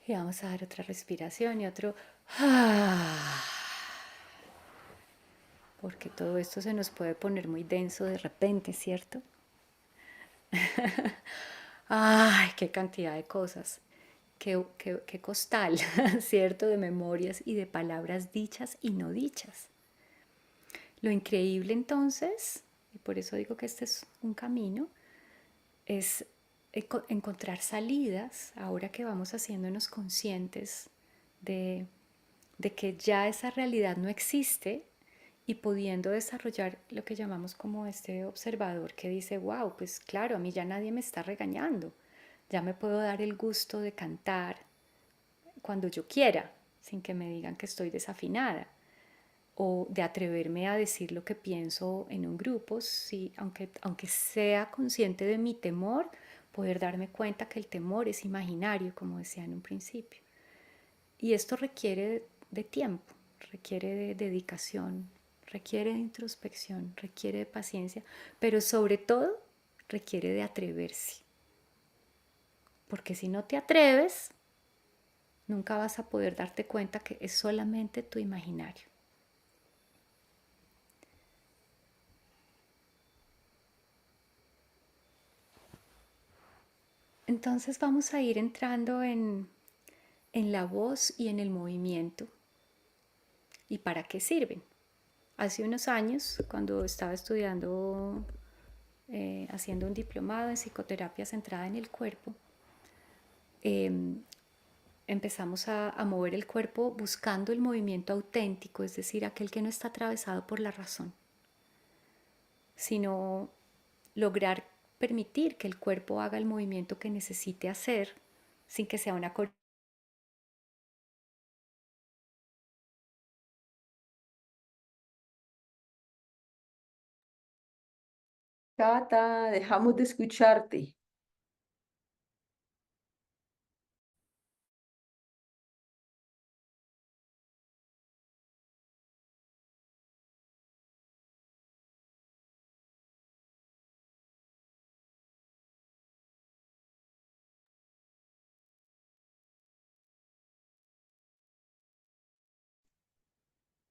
Y vamos a dar otra respiración y otro... Porque todo esto se nos puede poner muy denso de repente, ¿cierto? Ay, qué cantidad de cosas. Qué costal, ¿cierto? De memorias y de palabras dichas y no dichas. Lo increíble entonces, y por eso digo que este es un camino, es encontrar salidas, ahora que vamos haciéndonos conscientes de, de que ya esa realidad no existe y pudiendo desarrollar lo que llamamos como este observador que dice, wow, pues claro, a mí ya nadie me está regañando, ya me puedo dar el gusto de cantar cuando yo quiera, sin que me digan que estoy desafinada, o de atreverme a decir lo que pienso en un grupo, sí, aunque sea consciente de mi temor, poder darme cuenta que el temor es imaginario, como decía en un principio. Y esto requiere de tiempo, requiere de dedicación, requiere de introspección, requiere de paciencia, pero sobre todo requiere de atreverse. Porque si no te atreves, nunca vas a poder darte cuenta que es solamente tu imaginario. Entonces vamos a ir entrando en la voz y en el movimiento. ¿Y para qué sirven? Hace unos años, cuando estaba estudiando, haciendo un diplomado en psicoterapia centrada en el cuerpo, eh, empezamos a mover el cuerpo buscando el movimiento auténtico, es decir, aquel que no está atravesado por la razón, sino lograr permitir que el cuerpo haga el movimiento que necesite hacer sin que sea una Cata, dejamos de escucharte.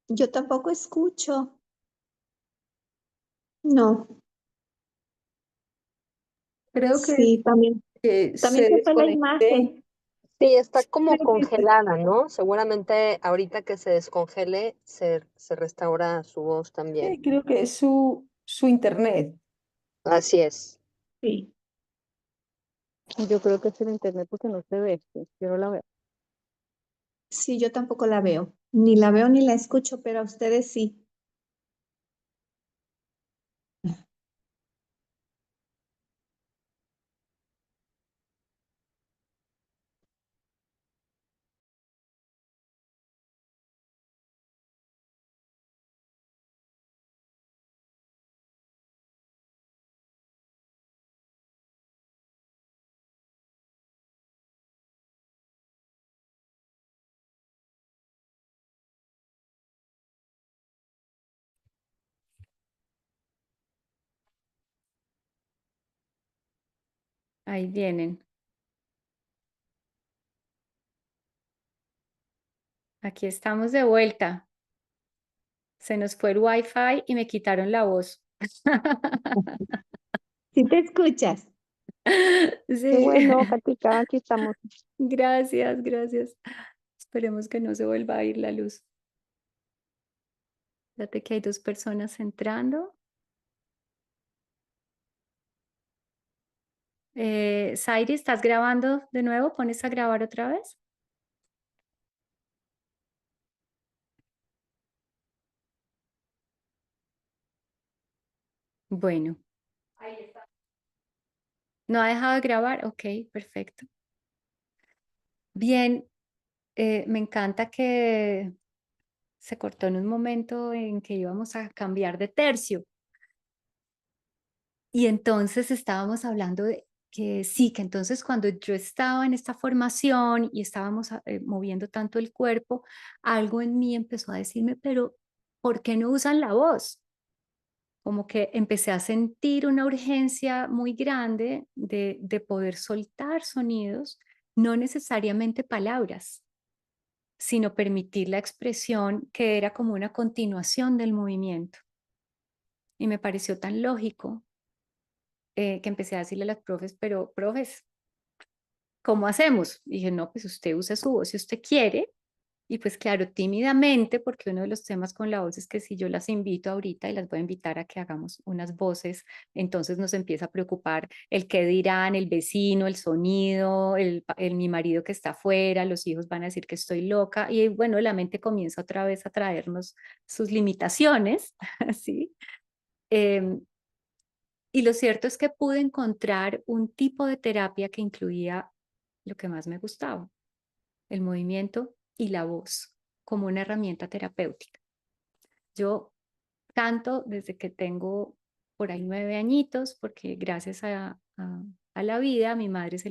Yo tampoco escucho. No, Creo sí, que también se se fue la desconecté. imagen. Sí, está como Creo que sí. congelada, ¿no? Seguramente ahorita que se descongele, se restaura su voz también. Creo que es su internet. Así es. Sí, Yo creo que es el internet porque no se ve, sí, yo no la veo. sí, yo tampoco la veo. Ni la veo ni la escucho, pero a ustedes sí. Ahí vienen. Aquí estamos de vuelta. Se nos fue el wifi y me quitaron la voz. Sí te escuchas. Qué Sí, bueno, Katica, aquí estamos. gracias, gracias. Esperemos que no se vuelva a ir la luz. Fíjate que hay dos personas entrando. Sairi, ¿estás grabando de nuevo? ¿Pones a grabar otra vez? Bueno, ¿no ha dejado de grabar? Ok, perfecto. Bien, me encanta se cortó en un momento en que íbamos a cambiar de tercio. Y entonces estábamos hablando de que sí, que entonces cuando yo estaba en esta formación y estábamos moviendo tanto el cuerpo, algo en mí empezó a decirme, pero ¿por qué no usan la voz? Como que empecé a sentir una urgencia muy grande de poder soltar sonidos, no necesariamente palabras, sino permitir la expresión que era como una continuación del movimiento. Y me pareció tan lógico que empecé a decirle a las profes, pero profes, ¿cómo hacemos? Y dije, no, pues usted use su voz si usted quiere. Y pues claro, tímidamente, porque uno de los temas con la voz es que si yo las invito ahorita y las voy a invitar a que hagamos unas voces, entonces nos empieza a preocupar el qué dirán, el vecino, el sonido, mi marido que está afuera, los hijos van a decir que estoy loca. Y bueno, la mente comienza otra vez a traernos sus limitaciones, ¿sí? Em, y lo cierto es que pude encontrar un tipo de terapia que incluía lo que más me gustaba, el movimiento y la voz como una herramienta terapéutica. Yo canto desde que tengo por ahí 9 añitos, porque gracias a la vida a mi madre se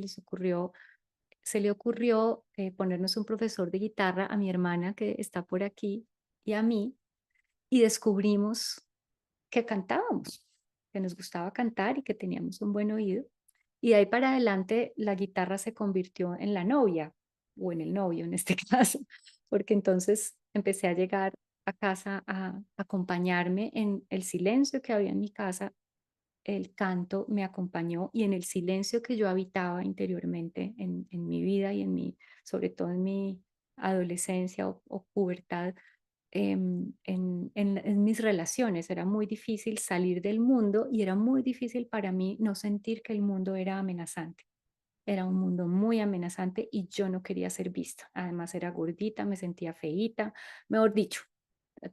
le ocurrió ponernos un profesor de guitarra a mi hermana que está por aquí y a mí, y descubrimos que cantábamos, que nos gustaba cantar y que teníamos un buen oído. Y de ahí para adelante la guitarra se convirtió en la novia, o en el novio en este caso, porque entonces empecé a llegar a casa a acompañarme en el silencio que había en mi casa, el canto me acompañó y en el silencio que yo habitaba interiormente en mi vida y sobre todo en mi adolescencia o pubertad, en mis relaciones. Era muy difícil salir del mundo y era muy difícil para mí no sentir que el mundo era amenazante. Era un mundo muy amenazante y yo no quería ser vista. Además era gordita, me sentía feíta, mejor dicho,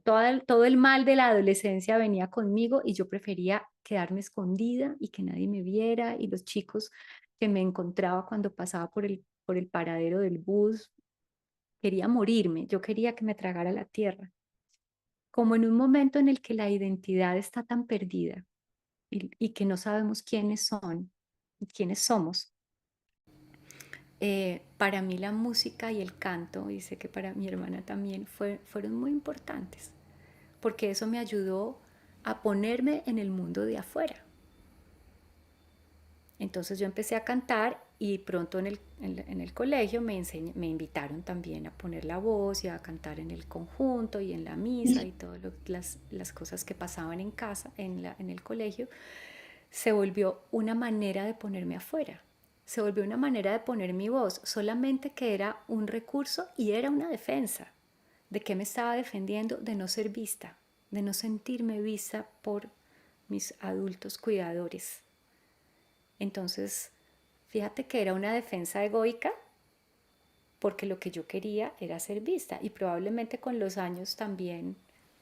todo el mal de la adolescencia venía conmigo y yo prefería quedarme escondida y que nadie me viera y los chicos que me encontraba cuando pasaba por el paradero del bus, quería morirme, yo quería que me tragara la tierra como en un momento en el que la identidad está tan perdida y que no sabemos quiénes son, quiénes somos. Para mí la música y el canto, y sé que para mi hermana también, fueron muy importantes, porque eso me ayudó a ponerme en el mundo de afuera. Entonces yo empecé a cantar y pronto en el colegio me invitaron también a poner la voz y a cantar en el conjunto y en la misa y todas las cosas que pasaban en casa, en el colegio. Se volvió una manera de ponerme afuera, se volvió una manera de poner mi voz, solamente que era un recurso y era una defensa. ¿De qué me estaba defendiendo? De no ser vista, de no sentirme vista por mis adultos cuidadores. Entonces, fíjate que era una defensa egoica porque lo que yo quería era ser vista y probablemente con los años también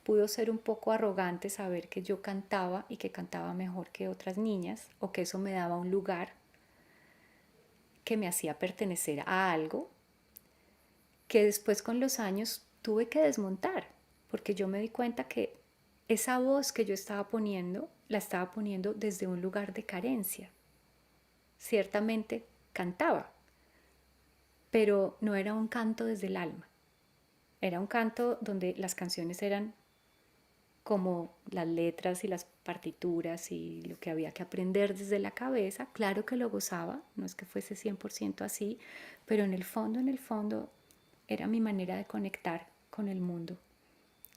pudo ser un poco arrogante saber que yo cantaba y que cantaba mejor que otras niñas o que eso me daba un lugar que me hacía pertenecer a algo que después con los años tuve que desmontar porque yo me di cuenta que esa voz que yo estaba poniendo la estaba poniendo desde un lugar de carencia. Ciertamente cantaba, pero no era un canto desde el alma. Era un canto donde las canciones eran como las letras y las partituras y lo que había que aprender desde la cabeza. Claro que lo gozaba, no es que fuese 100% así, pero en el fondo, era mi manera de conectar con el mundo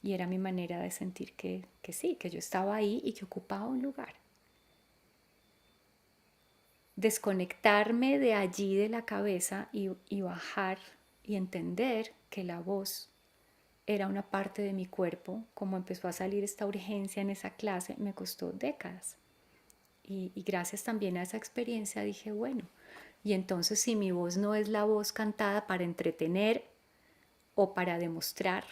y era mi manera de sentir que sí, que yo estaba ahí y que ocupaba un lugar. Desconectarme de allí de la cabeza y bajar y entender que la voz era una parte de mi cuerpo, como empezó a salir esta urgencia en esa clase, me costó décadas. Y gracias también a esa experiencia dije, bueno, y entonces si mi voz no es la voz cantada para entretener o para demostrar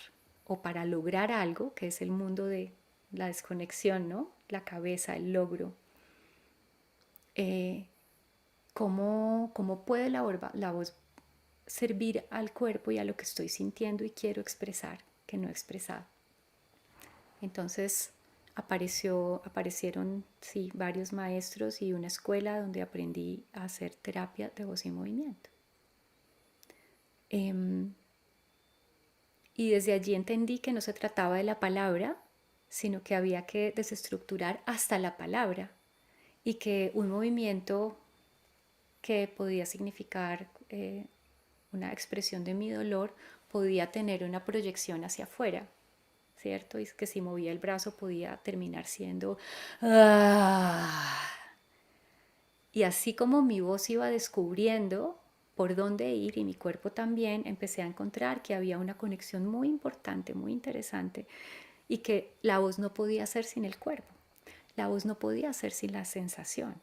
o para lograr algo, que es el mundo de la desconexión, ¿no? La cabeza, el logro. ¿Cómo puede la voz servir al cuerpo y a lo que estoy sintiendo y quiero expresar, que no expresaba. Entonces aparecieron sí, varios maestros y una escuela donde aprendí a hacer terapia de voz y movimiento. Y desde allí entendí que no se trataba de la palabra, sino que había que desestructurar hasta la palabra y que un movimiento que podía significar una expresión de mi dolor podía tener una proyección hacia afuera, ¿cierto? Y que si movía el brazo podía terminar siendo ¡ah! Y así como mi voz iba descubriendo por dónde ir y mi cuerpo también, empecé a encontrar que había una conexión muy importante, muy interesante, y que la voz no podía ser sin el cuerpo, la voz no podía ser sin la sensación,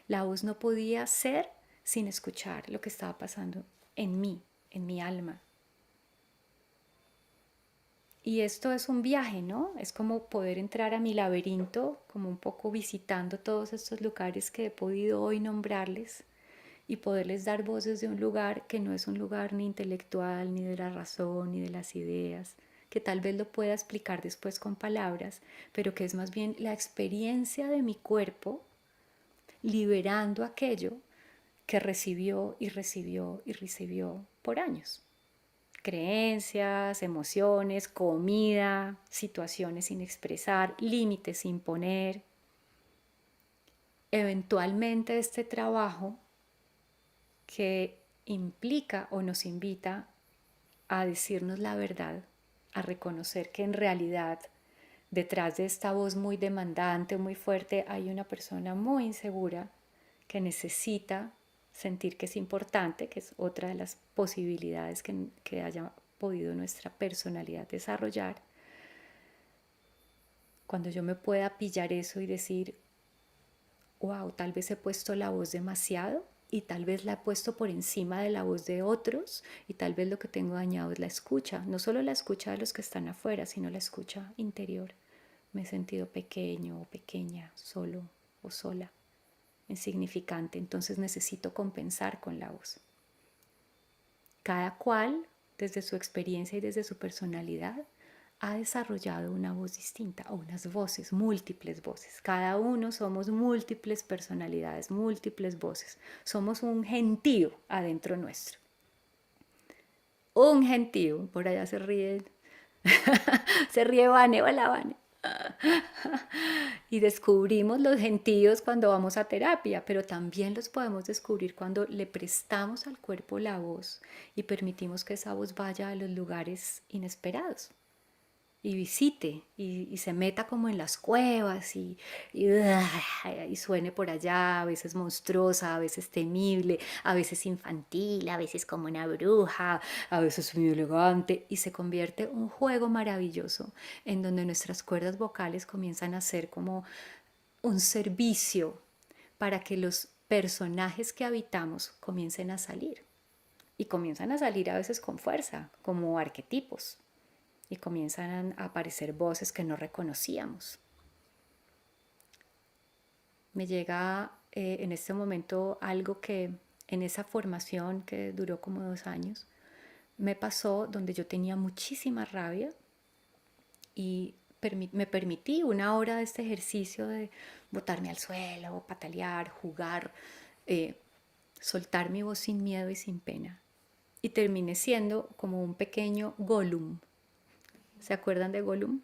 la voz no podía ser sin escuchar lo que estaba pasando en mí, en mi alma. Y esto es un viaje, ¿no? Es como poder entrar a mi laberinto, como un poco visitando todos estos lugares que he podido hoy nombrarles y poderles dar voz desde un lugar que no es un lugar ni intelectual, ni de la razón, ni de las ideas, que tal vez lo pueda explicar después con palabras, pero que es más bien la experiencia de mi cuerpo liberando aquello que recibió y recibió y recibió por años. Creencias, emociones, comida, situaciones sin expresar, límites sin poner. Eventualmente este trabajo que implica o nos invita a decirnos la verdad, a reconocer que en realidad detrás de esta voz muy demandante, muy fuerte, hay una persona muy insegura que necesita sentir que es importante, que es otra de las posibilidades que haya podido nuestra personalidad desarrollar. Cuando yo me pueda pillar eso y decir, wow, tal vez he puesto la voz demasiado y tal vez la he puesto por encima de la voz de otros y tal vez lo que tengo dañado es la escucha, no solo la escucha de los que están afuera, sino la escucha interior. Me he sentido pequeño o pequeña, solo o sola, insignificante, entonces necesito compensar con la voz. Cada cual, desde su experiencia y desde su personalidad, ha desarrollado una voz distinta o unas voces, múltiples voces. Cada uno somos múltiples personalidades, múltiples voces. Somos un gentío adentro nuestro. Un gentío, por allá se ríe, se ríe Vane, hola Vane. Y descubrimos los gentíos cuando vamos a terapia, pero también los podemos descubrir cuando le prestamos al cuerpo la voz y permitimos que esa voz vaya a los lugares inesperados y visite y se meta como en las cuevas y suene por allá, a veces monstruosa, a veces temible, a veces infantil, a veces como una bruja, a veces muy elegante y se convierte en un juego maravilloso en donde nuestras cuerdas vocales comienzan a ser como un servicio para que los personajes que habitamos comiencen a salir y comienzan a salir a veces con fuerza, como arquetipos. Y comienzan a aparecer voces que no reconocíamos. Me llega en este momento algo que en esa formación que duró como 2 años, me pasó donde yo tenía muchísima rabia y me permití 1 hora de este ejercicio de botarme al suelo, patalear, jugar, soltar mi voz sin miedo y sin pena. Y terminé siendo como un pequeño Gollum. ¿Se acuerdan de Gollum?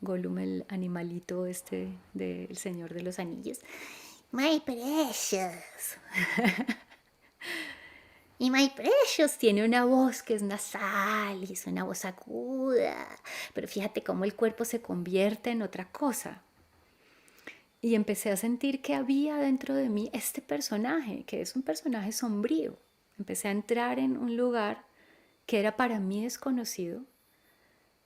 Gollum, el animalito este del Señor de los Anillos. My precious. Y My Precious tiene una voz que es nasal y es una voz aguda. Pero fíjate cómo el cuerpo se convierte en otra cosa. Y empecé a sentir que había dentro de mí este personaje, que es un personaje sombrío. Empecé a entrar en un lugar que era para mí desconocido,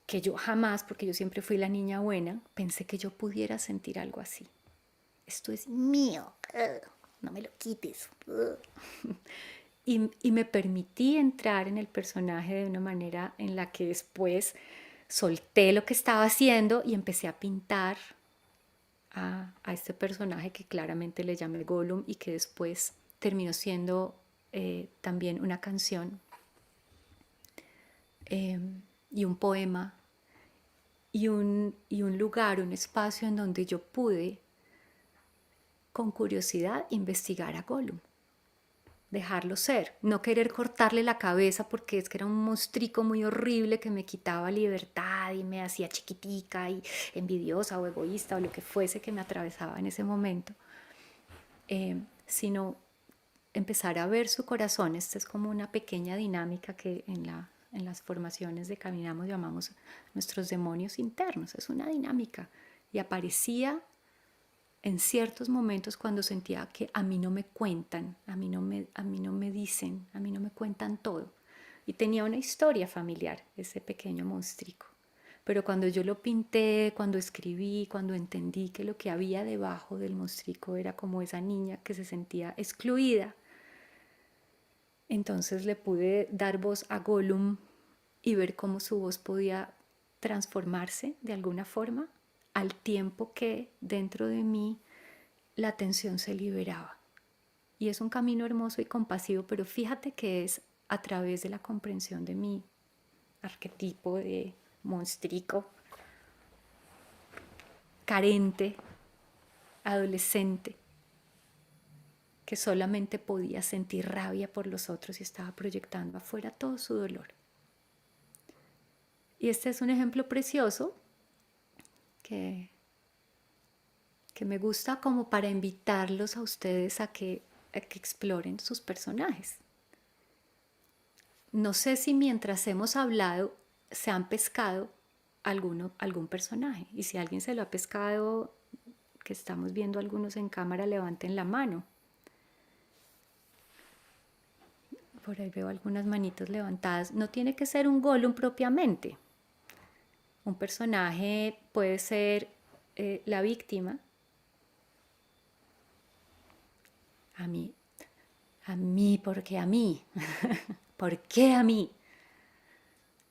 que yo jamás, porque yo siempre fui la niña buena, pensé que yo pudiera sentir algo así. Esto es mío, no me lo quites. Y me permití entrar en el personaje de una manera en la que después solté lo que estaba haciendo y empecé a pintar a este personaje que claramente le llamé Gollum y que después terminó siendo también una canción. y un poema y un lugar, un espacio en donde yo pude, con curiosidad, investigar a Gollum, dejarlo ser, no querer cortarle la cabeza porque es que era un monstrico muy horrible que me quitaba libertad y me hacía chiquitica y envidiosa o egoísta o lo que fuese que me atravesaba en ese momento, sino empezar a ver su corazón. Esta es como una pequeña dinámica que en las formaciones de Caminamos llamamos nuestros demonios internos. Es una dinámica y aparecía en ciertos momentos cuando sentía que a mí no me cuentan, a mí no me dicen, a mí no me cuentan todo. Y tenía una historia familiar, ese pequeño monstruico. Pero cuando yo lo pinté, cuando escribí, cuando entendí que lo que había debajo del monstruico era como esa niña que se sentía excluida, entonces le pude dar voz a Gollum y ver cómo su voz podía transformarse de alguna forma al tiempo que dentro de mí la tensión se liberaba. Y es un camino hermoso y compasivo, pero fíjate que es a través de la comprensión de mi arquetipo de monstrico, carente, adolescente, que solamente podía sentir rabia por los otros y estaba proyectando afuera todo su dolor. Y este es un ejemplo precioso que me gusta como para invitarlos a ustedes a que exploren sus personajes. No sé si mientras hemos hablado se han pescado algún personaje. Y si alguien se lo ha pescado, que estamos viendo algunos en cámara, levanten la mano. Por ahí veo algunas manitos levantadas. No tiene que ser un Gollum propiamente. Un personaje puede ser la víctima. ¿Por qué a mí? ¿Por qué a mí?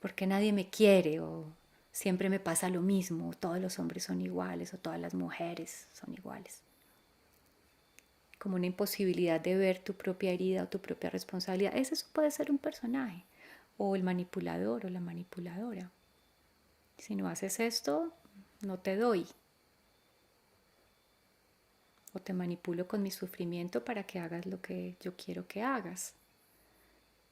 ¿Por qué nadie me quiere? O siempre me pasa lo mismo, o todos los hombres son iguales, o todas las mujeres son iguales. Como una imposibilidad de ver tu propia herida o tu propia responsabilidad. Ese puede ser un personaje, o el manipulador o la manipuladora. Si no haces esto, no te doy. O te manipulo con mi sufrimiento para que hagas lo que yo quiero que hagas.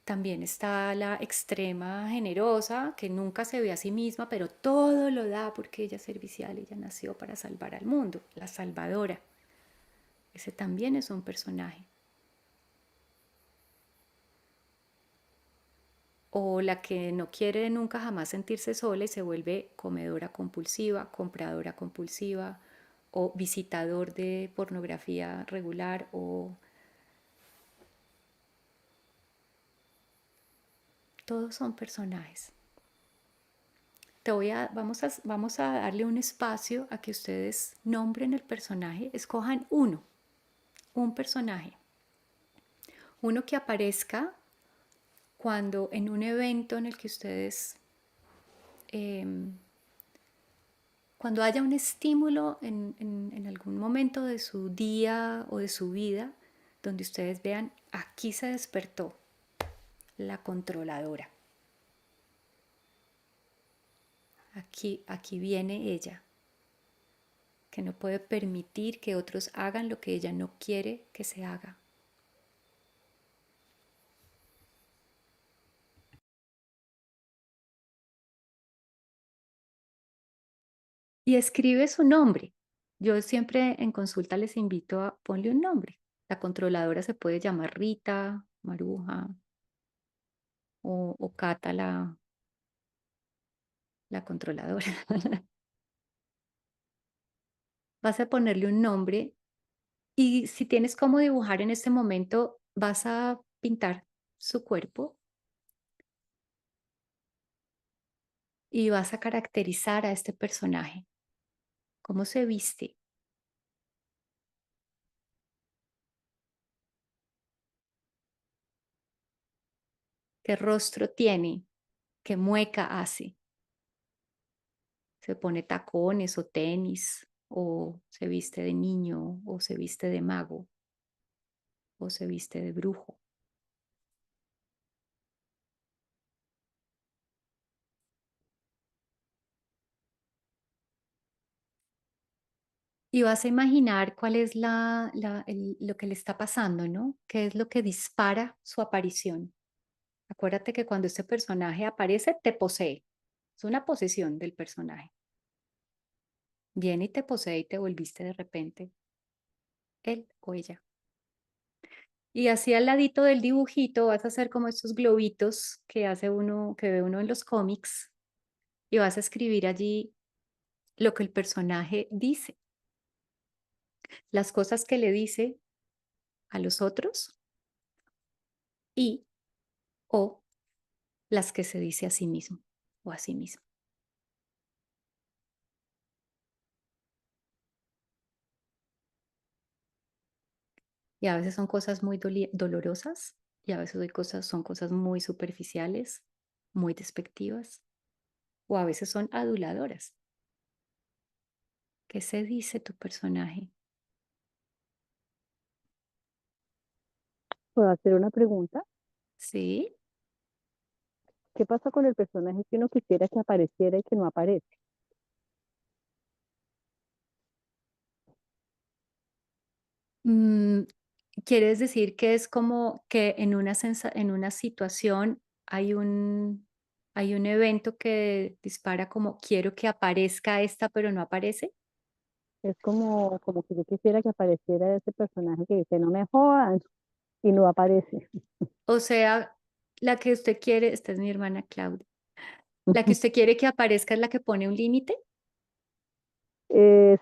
También está la extrema generosa, que nunca se ve a sí misma, pero todo lo da porque ella es servicial, ella nació para salvar al mundo, la salvadora. Ese también es un personaje. O la que no quiere nunca jamás sentirse sola y se vuelve comedora compulsiva, compradora compulsiva, o visitador de pornografía regular, o todos son personajes. Vamos a darle un espacio a que ustedes nombren el personaje, escojan un personaje, uno que aparezca cuando en un evento en el que ustedes, cuando haya un estímulo en algún momento de su día o de su vida, donde ustedes vean, aquí se despertó la controladora. Aquí viene ella, que no puede permitir que otros hagan lo que ella no quiere que se haga. Y escribe su nombre. Yo siempre en consulta les invito a ponle un nombre. La controladora se puede llamar Rita, Maruja o Cata la controladora. Vas a ponerle un nombre y si tienes cómo dibujar en este momento, vas a pintar su cuerpo y vas a caracterizar a este personaje. ¿Cómo se viste? ¿Qué rostro tiene? ¿Qué mueca hace? ¿Se pone tacones o tenis? ¿O se viste de niño? ¿O se viste de mago? ¿O se viste de brujo? Y vas a imaginar cuál es lo que le está pasando, ¿no? ¿Qué es lo que dispara su aparición? Acuérdate que cuando este personaje aparece, te posee. Es una posesión del personaje. Viene y te posee y te volviste de repente él o ella. Y así al ladito del dibujito vas a hacer como estos globitos que hace uno, que ve uno en los cómics, y vas a escribir allí lo que el personaje dice, las cosas que le dice a los otros y o las que se dice a sí mismo o a sí mismo. Y a veces son cosas muy dolorosas y a veces son cosas muy superficiales, muy despectivas o a veces son aduladoras. ¿Qué se dice tu personaje? ¿Puedo hacer una pregunta? ¿Sí? ¿Qué pasa con el personaje que uno quisiera que apareciera y que no aparece? Mm, ¿Quieres decir que es como que en en una situación hay un evento que dispara como quiero que aparezca esta, pero no aparece? Es como que yo quisiera que apareciera ese personaje que dice, no me jodan, y no aparece. O sea, la que usted quiere, esta es mi hermana Claudia, la que usted quiere que aparezca es la que pone un límite, Sí, es,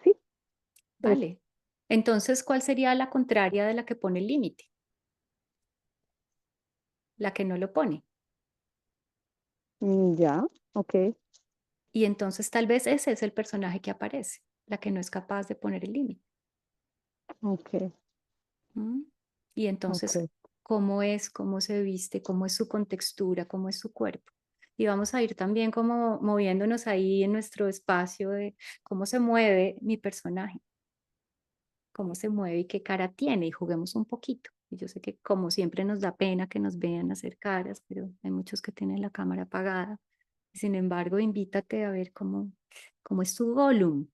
¿vale? Entonces, ¿cuál sería la contraria de la que pone el límite? La que no lo pone. ya, ok, Y entonces tal vez ese es el personaje que aparece, la que no es capaz de poner el límite. ok, ¿Mm? Y entonces, ok. ¿cómo es, cómo se viste, cómo es su contextura, cómo es su cuerpo? Y vamos a ir también como moviéndonos ahí en nuestro espacio de cómo se mueve mi personaje, cómo se mueve y qué cara tiene, y juguemos un poquito. Y yo sé que como siempre nos da pena que nos vean hacer caras, pero hay muchos que tienen la cámara apagada. Sin embargo, invítate a ver cómo es tu Gollum.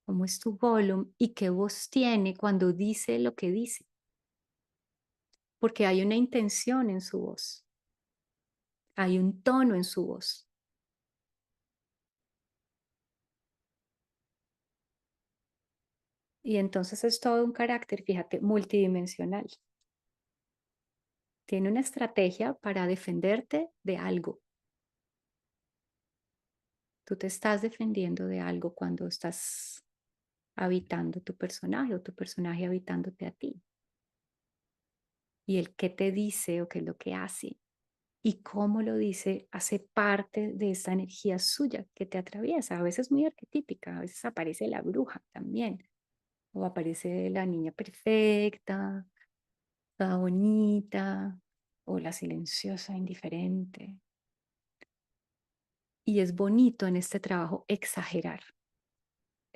¿Cómo es tu Gollum y qué voz tiene cuando dice lo que dice? Porque hay una intención en su voz, hay un tono en su voz. Y entonces es todo un carácter, fíjate, multidimensional. Tiene una estrategia para defenderte de algo. Tú te estás defendiendo de algo cuando estás habitando tu personaje o tu personaje habitándote a ti. Y el qué te dice o qué es lo que hace y cómo lo dice hace parte de esa energía suya que te atraviesa. A veces muy arquetípica, a veces aparece la bruja también, o aparece la niña perfecta, la bonita, o la silenciosa, indiferente. Y es bonito en este trabajo exagerar.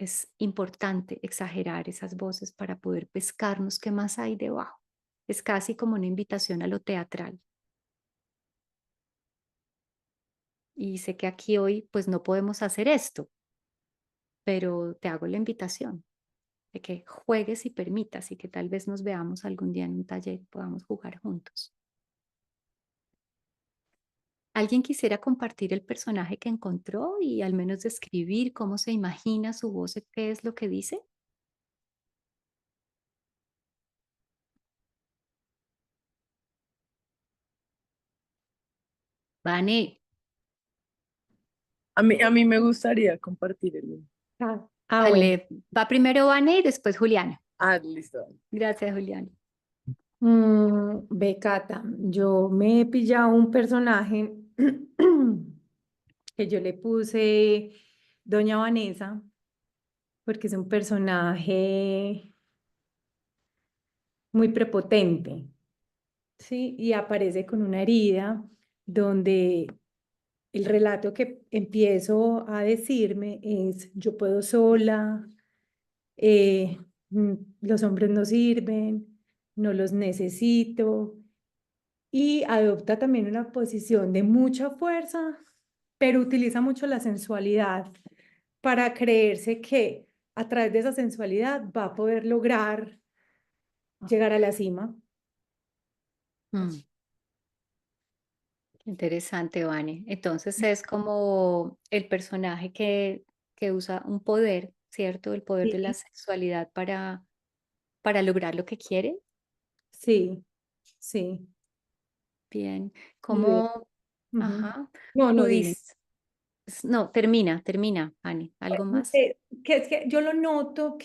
Es importante exagerar esas voces para poder pescarnos qué más hay debajo. Es casi como una invitación a lo teatral. Y sé que aquí hoy pues no podemos hacer esto, pero te hago la invitación de que juegues y permitas y que tal vez nos veamos algún día en un taller y podamos jugar juntos. ¿Alguien quisiera compartir el personaje que encontró y al menos describir cómo se imagina su voz, qué es lo que dice? Vane, A mí me gustaría compartir el link. Bueno. vale, va primero Vane y después Juliana. Ah, listo. Gracias, Juliana. Becata, yo me he pillado un personaje que yo le puse Doña Vanessa, porque es un personaje muy prepotente, ¿sí? Y aparece con una herida donde el relato que empiezo a decirme es, yo puedo sola, eh, los hombres no sirven, no los necesito, y adopta también una posición de mucha fuerza, pero utiliza mucho la sensualidad para creerse que a través de esa sensualidad va a poder lograr llegar a la cima. Mm, qué interesante, Vane. Entonces es como el personaje que usa un poder, ¿cierto? El poder de la Sí, sexualidad para lograr lo que quiere. sí, sí. Bien. Y ve- ¿Cómo? ujú. Ajá. No, no, dime. Pudiste. No, termina, Vane. ¿Algo más? Que es que yo lo noto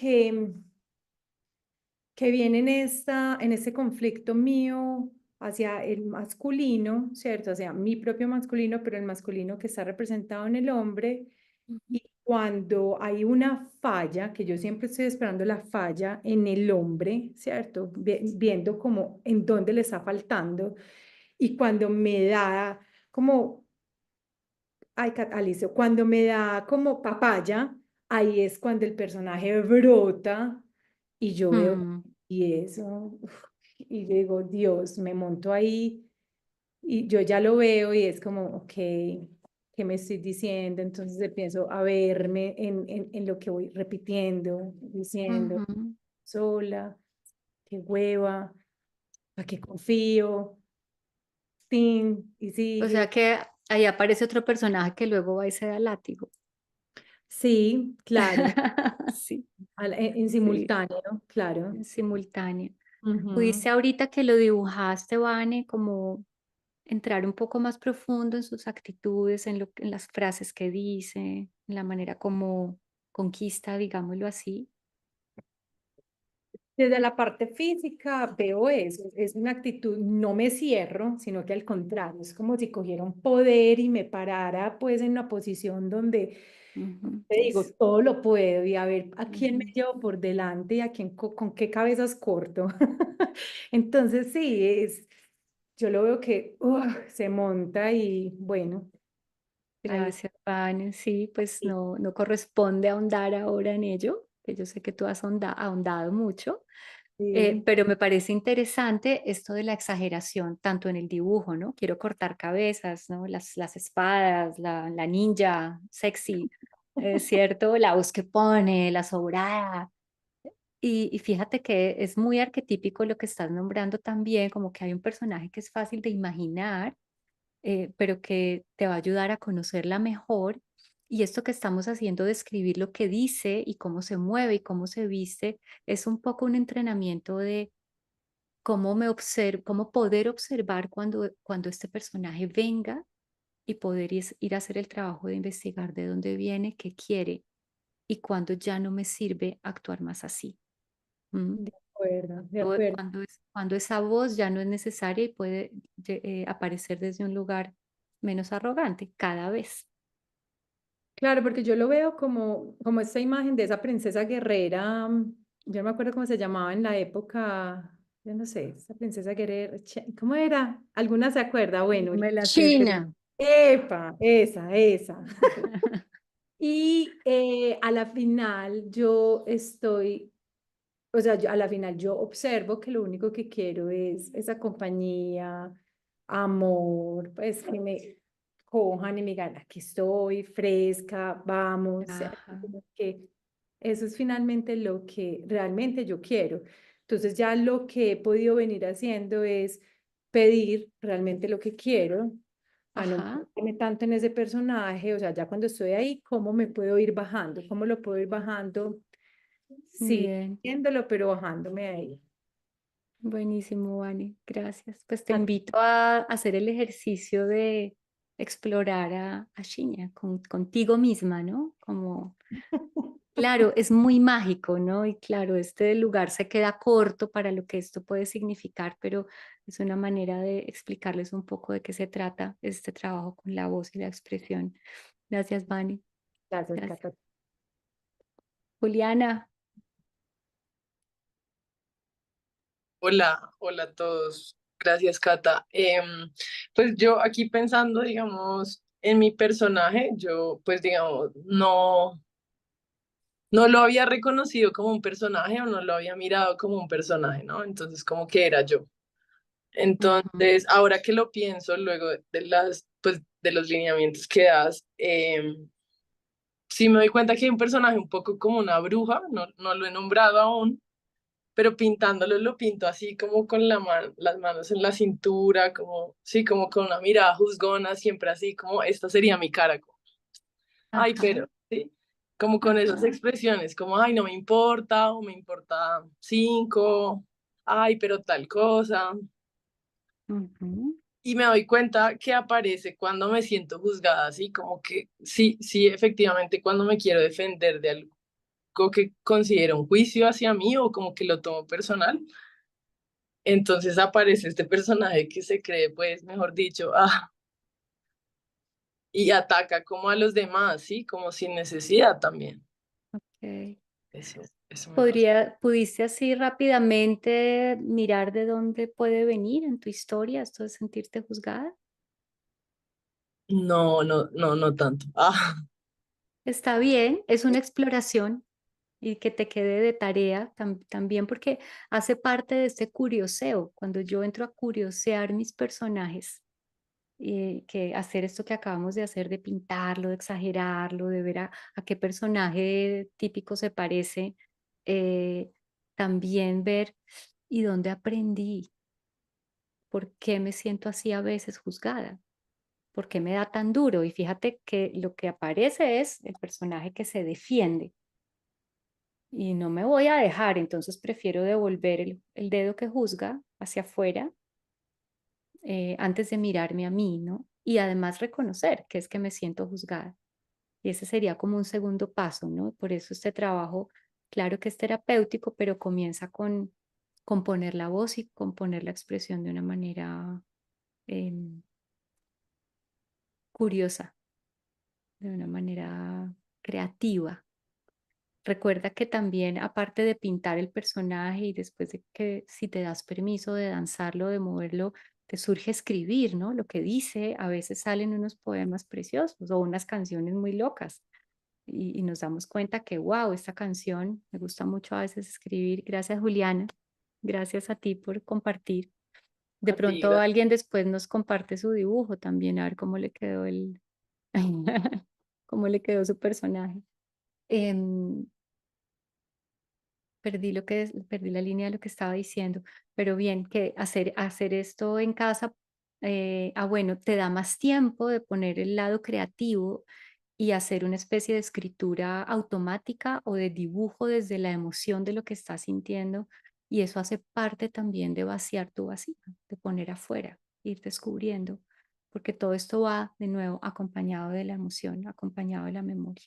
que viene en este conflicto mío hacia el masculino, ¿cierto? Hacia mi propio masculino, pero el masculino que está representado en el hombre. Ujú. Y cuando hay una falla, que yo siempre estoy esperando la falla en el hombre, ¿cierto? Viendo como en dónde le está faltando. Y cuando me da como, ay, Alicia, cuando me da como papaya, ahí es cuando el personaje brota y yo veo, Mm, y eso, uf, y digo, Dios, me monto ahí y yo ya lo veo y es como, ok, ¿qué me estoy diciendo? Entonces empiezo a verme en lo que voy repitiendo, diciendo, ujú. sola, qué hueva, ¿para qué confío? Tin, y O sea sigue. que ahí aparece otro personaje que luego va y se da látigo. Sí, claro, Sí, en sí, simultáneo, claro. en simultáneo. Ujú. ¿Pudiste ahorita que lo dibujaste, Vane, como entrar un poco más profundo en sus actitudes, en las frases que dice, en la manera como conquista, digámoslo así? Desde la parte física veo eso, es una actitud, no me cierro, sino que al contrario, es como si cogiera un poder y me parara pues en una posición donde Ujú, te digo, todo lo puedo y a ver a quién me ujú. llevo por delante y a quién con qué cabezas corto. Entonces sí, yo lo veo que se monta y bueno, ahí Gracias, Vane. Sí, pues sí. no corresponde ahondar ahora en ello, que yo sé que tú has ahondado mucho. Sí. Pero me parece interesante esto de la exageración, tanto en el dibujo, ¿no? Quiero cortar cabezas, ¿no? Las espadas, la ninja sexy, ¿cierto? La voz que pone, la sobrada. Y fíjate que es muy arquetípico lo que estás nombrando también, como que hay un personaje que es fácil de imaginar, pero que te va a ayudar a conocerla mejor. Y esto que estamos haciendo de escribir lo que dice y cómo se mueve y cómo se viste, es un poco un entrenamiento de cómo poder observar cuando este personaje venga y poder ir a hacer el trabajo de investigar de dónde viene, qué quiere y cuando ya no me sirve actuar más así. ¿M? De acuerdo, de acuerdo. Cuando esa voz ya no es necesaria y puede aparecer desde un lugar menos arrogante cada vez. Claro, porque yo lo veo como esta imagen de esa princesa guerrera, yo no me acuerdo cómo se llamaba en la época, yo no sé, esa princesa guerrera, ¿cómo era? ¿Alguna se acuerda? Bueno, Me la sé, pero China. epa, esa. Y a la final yo estoy, o sea, a la final yo observo que lo único que quiero es esa compañía, amor, pues que me cojan y me digan, aquí estoy, fresca, vamos, ¿cierto? Ajá, Como que eso es finalmente lo que realmente yo quiero. Entonces ya lo que he podido venir haciendo es pedir realmente lo que quiero, a no ajá, meterme tanto en ese personaje, o sea, ya cuando estoy ahí, ¿cómo me puedo ir bajando? ¿Cómo lo puedo ir bajando? Sí, bien. viéndolo, pero bajándome ahí. Buenísimo, Vani, gracias. Pues te Ah, invito a hacer el ejercicio de explorar a Shinya contigo misma, ¿no? Como, claro, es muy mágico, ¿no? Y claro, este lugar se queda corto para lo que esto puede significar, pero es una manera de explicarles un poco de qué se trata este trabajo con la voz y la expresión. Gracias, Vani. Gracias, Gracias. Cata. Juliana, Hola, hola a todos. Gracias, Cata. Pues yo aquí pensando, digamos, en mi personaje, yo pues digamos, no lo había reconocido como un personaje o no lo había mirado como un personaje, ¿no? Entonces, como que era yo. ujú, Entonces, ahora que lo pienso, luego de las, pues, de los lineamientos que das, sí me doy cuenta que hay un personaje un poco como una bruja, no lo he nombrado aún, pero pintándolo lo pinto así como con las manos en la cintura, como, sí, como con una mirada juzgona, siempre así como esta sería mi cara, como, ay, Ajá, pero, sí, como con esas ajá. expresiones, como, ay, no me importa, o me importa cinco, ay, pero tal cosa. Ujú. Y me doy cuenta que aparece cuando me siento juzgada, así como que sí, sí, efectivamente, cuando me quiero defender de algo que considero un juicio hacia mí o como que lo tomo personal. Entonces aparece este personaje que se cree, pues, mejor dicho, y ataca como a los demás, ¿sí? Como sin necesidad también. Ok. Eso me pasa. ¿Pudiste así rápidamente mirar de dónde puede venir en tu historia esto de sentirte juzgada? No tanto. Está bien, es una exploración y que te quede de tarea también porque hace parte de este curioseo. Cuando yo entro a curiosear mis personajes, que hacer esto que acabamos de hacer, de pintarlo, de exagerarlo, de ver a qué personaje típico se parece, eh, también ver y dónde aprendí, por qué me siento así a veces juzgada, por qué me da tan duro. Y fíjate que lo que aparece es el personaje que se defiende y no me voy a dejar, entonces prefiero devolver el dedo que juzga hacia afuera antes de mirarme a mí, ¿no? Y además reconocer que es que me siento juzgada. Y ese sería como un segundo paso, ¿no? Por eso este trabajo, claro que es terapéutico, pero comienza con poner la voz y con poner la expresión de una manera em, curiosa, de una manera creativa. Recuerda que también, aparte de pintar el personaje y después de que si te das permiso de danzarlo, de moverlo, te surge escribir, ¿no? Lo que dice, a veces salen unos poemas preciosos o unas canciones muy locas y nos damos cuenta que, wow, esta canción me gusta mucho a veces escribir. Gracias, Juliana. Gracias a ti por compartir. De A ti, pronto gracias. alguien después nos comparte su dibujo también, a ver cómo le quedó cómo le quedó su personaje. Em, perdí la línea de lo que estaba diciendo, pero bien, que hacer esto en casa, bueno, te da más tiempo de poner el lado creativo y hacer una especie de escritura automática o de dibujo desde la emoción de lo que estás sintiendo, y eso hace parte también de vaciar tu vasija, de poner afuera, ir descubriendo, porque todo esto va de nuevo acompañado de la emoción, acompañado de la memoria.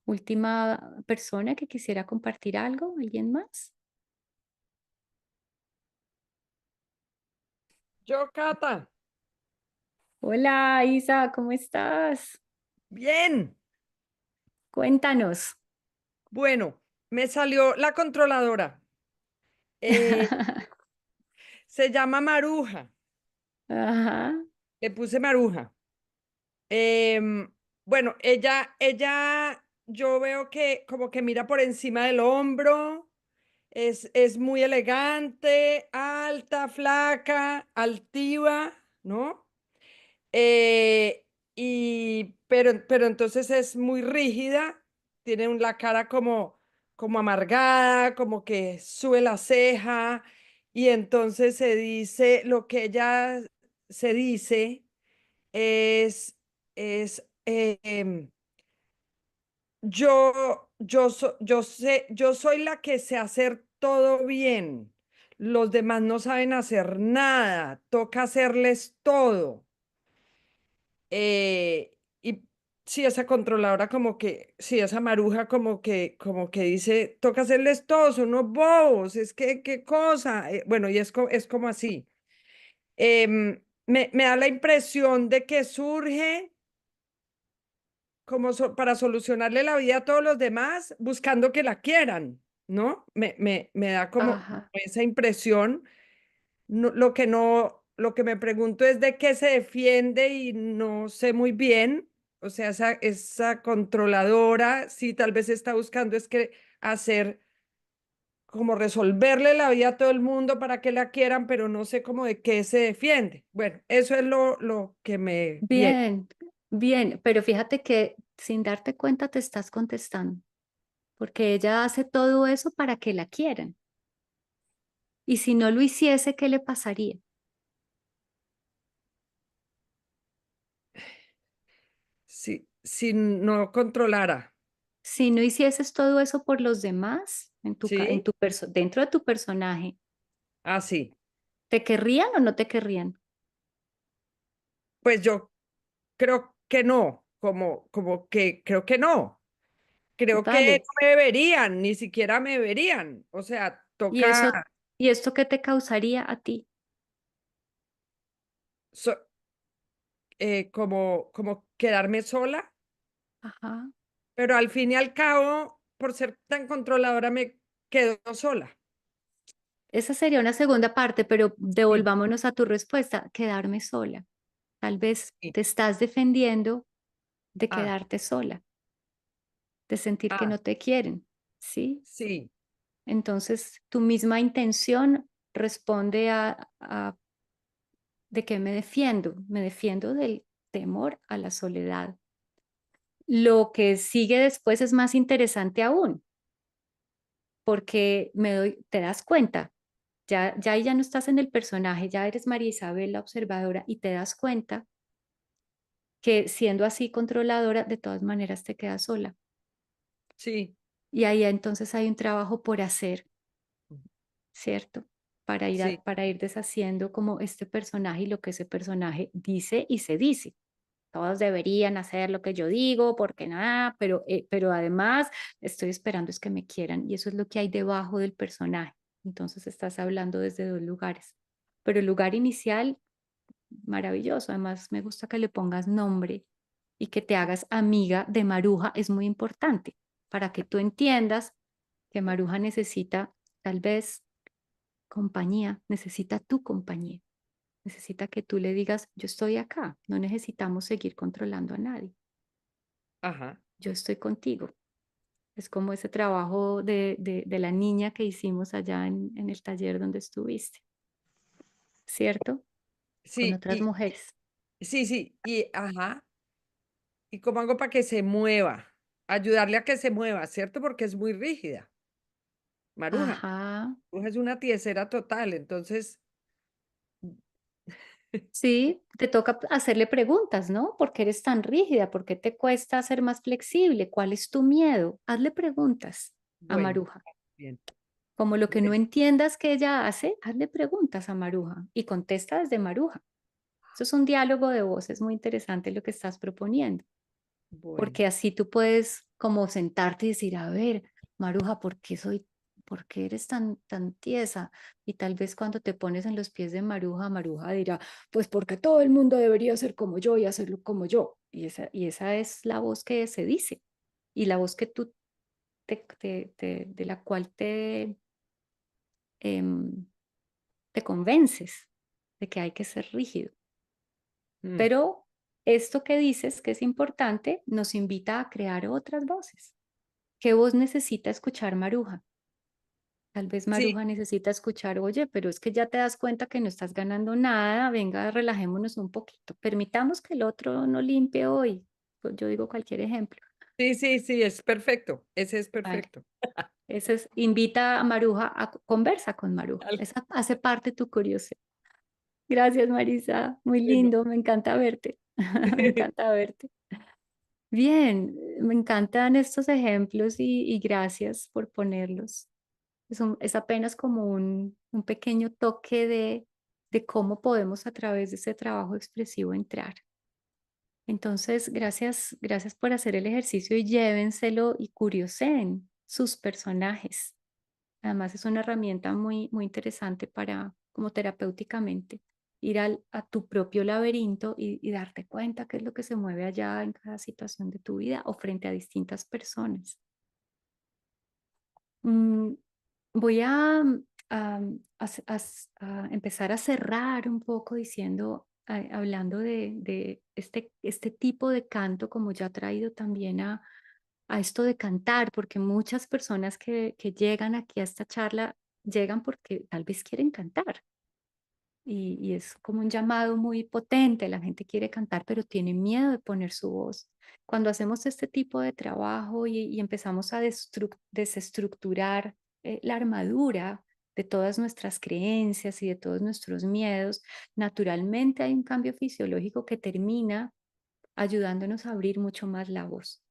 Última persona que quisiera compartir algo, ¿alguien más? Yo, Cata, Hola, Isa, ¿cómo estás? bien. Cuéntanos. Bueno, me salió la controladora. Eh, Se llama Maruja. Ajá, Le puse Maruja. Em, bueno, yo veo que como que mira por encima del hombro. Es muy elegante, alta, flaca, altiva, ¿no? Eh, pero entonces es muy rígida, tiene la cara como amargada, como que sube la ceja, y entonces se dice, lo que ella se dice es, yo soy la que sé hacer todo bien. Los demás no saben hacer nada, toca hacerles todo. Y sí, esa controladora como que, sí, esa maruja como que dice, toca hacerles todo, son unos bobos, es que, qué cosa. Bueno, y es como así. Me da la impresión de que surge como para solucionarle la vida a todos los demás, buscando que la quieran, ¿no? Me da como ajá. esa impresión. Lo que me pregunto es de qué se defiende y no sé muy bien. O sea, esa controladora, sí, tal vez está buscando es que hacer, como resolverle la vida a todo el mundo para que la quieran, pero no sé cómo de qué se defiende. Bueno, eso es lo que me viene. Bien, Bien, pero fíjate que sin darte cuenta te estás contestando, porque ella hace todo eso para que la quieran. Y si no lo hiciese, ¿qué le pasaría? Si no controlara, Si no hicieses todo eso por los demás, ¿sí? dentro de tu personaje, Ah, sí. ¿te querrían o no te querrían? Pues yo creo que no, como que creo que no. Creo que Vale. no me verían, ni siquiera me verían. O sea, ¿Y toca eso, y esto qué te causaría a ti? so- como quedarme sola, Ajá. pero al fin y al cabo, por ser tan controladora, me quedo sola. Esa sería una segunda parte, pero Sí, devolvámonos a tu respuesta, quedarme sola. Tal vez sí. te estás defendiendo de Ah, quedarte sola, de sentir que ah, no te quieren, ¿sí? sí, Entonces, tu misma intención responde a ¿de qué me defiendo? Me defiendo del temor a la soledad. Lo que sigue después es más interesante aún, porque te das cuenta, ya ahí ya no estás en el personaje, ya eres María Isabel, la observadora, y te das cuenta que siendo así controladora, de todas maneras te quedas sola. sí, Y ahí entonces hay un trabajo por hacer, ¿cierto? sí, Para ir deshaciendo como este personaje y lo que ese personaje dice y se dice. Todos deberían hacer lo que yo digo, porque nada, pero además estoy esperando es que me quieran y eso es lo que hay debajo del personaje. Entonces estás hablando desde dos lugares. Pero el lugar inicial, maravilloso. Además, me gusta que le pongas nombre y que te hagas amiga de Maruja. Es muy importante para que tú entiendas que Maruja necesita tal vez compañía, necesita tu compañía. Necesita que tú le digas, yo estoy acá, no necesitamos seguir controlando a nadie, ajá, yo estoy contigo. Es como ese trabajo de la niña que hicimos allá en el taller donde estuviste, ¿cierto? Con sí, otras mujeres. sí, sí, ajá. ¿Y cómo hago para que se mueva? Ayudarle a que se mueva, ¿cierto? Porque es muy rígida, Maruja. Ajá, Maruja es una tiesera total, entonces, sí, te toca hacerle preguntas, ¿no? ¿Por qué eres tan rígida? ¿Por qué te cuesta ser más flexible? ¿Cuál es tu miedo? Hazle preguntas a bueno, Maruja. bien. Como lo que no Bueno, entiendas que ella hace, hazle preguntas a Maruja y contesta desde Maruja. Eso es un diálogo de voces muy interesante lo que estás proponiendo, bueno, porque así tú puedes como sentarte y decir, a ver, Maruja, por qué eres tan tiesa? Y tal vez cuando te pones en los pies de Maruja, Maruja dirá, pues porque todo el mundo debería ser como yo y hacerlo como yo. Y esa es la voz que se dice y la voz que tú de la cual em, te convences de que hay que ser rígido. mm, Pero esto que dices, que es importante, nos invita a crear otras voces. ¿Qué voz necesita escuchar Maruja? Tal vez sí, Maruja necesita escuchar, oye, pero es que ya te das cuenta que no estás ganando nada, venga, relajémonos un poquito. Permitamos que el otro no limpie hoy. Pues yo digo cualquier ejemplo. sí, sí, sí, es perfecto, ese es Vale. perfecto. Ese es, invita a Maruja a conversa con Maruja. Al Esa hace parte de tu curiosidad. Gracias, Marisa. Muy bueno. lindo. Me encanta verte. Me encanta verte. Bien, me encantan estos ejemplos y gracias por ponerlos. Es apenas como un pequeño toque de cómo podemos a través de ese trabajo expresivo entrar. Entonces, gracias por hacer el ejercicio y llévenselo y curiosen sus personajes. Además, es una herramienta muy interesante para, como terapéuticamente, ir a tu propio laberinto y darte cuenta qué es lo que se mueve allá en cada situación de tu vida o frente a distintas personas. Mm, voy a empezar a cerrar un poco diciendo, hablando de este tipo de canto, como ya ha traído también a esto de cantar, porque muchas personas que llegan aquí a esta charla llegan porque tal vez quieren cantar. y es como un llamado muy potente. La gente quiere cantar, pero tiene miedo de poner su voz. Cuando hacemos este tipo de trabajo y empezamos a desestructurar la armadura de todas nuestras creencias y de todos nuestros miedos, naturalmente hay un cambio fisiológico que termina ayudándonos a abrir mucho más la voz.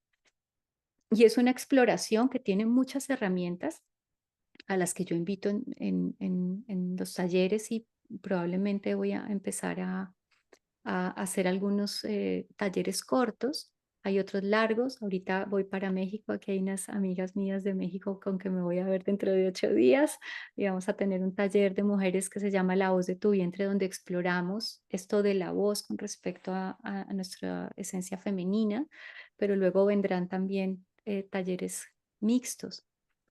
Y es una exploración que tiene muchas herramientas a las que yo invito en los talleres, y probablemente voy a empezar a hacer algunos talleres cortos. Hay otros largos. Ahorita voy para México. Aquí hay unas amigas mías de México con que me voy a ver dentro de 8 días, y vamos a tener un taller de mujeres que se llama La voz de tu vientre, donde exploramos esto de la voz con respecto a nuestra esencia femenina, pero luego vendrán también talleres mixtos.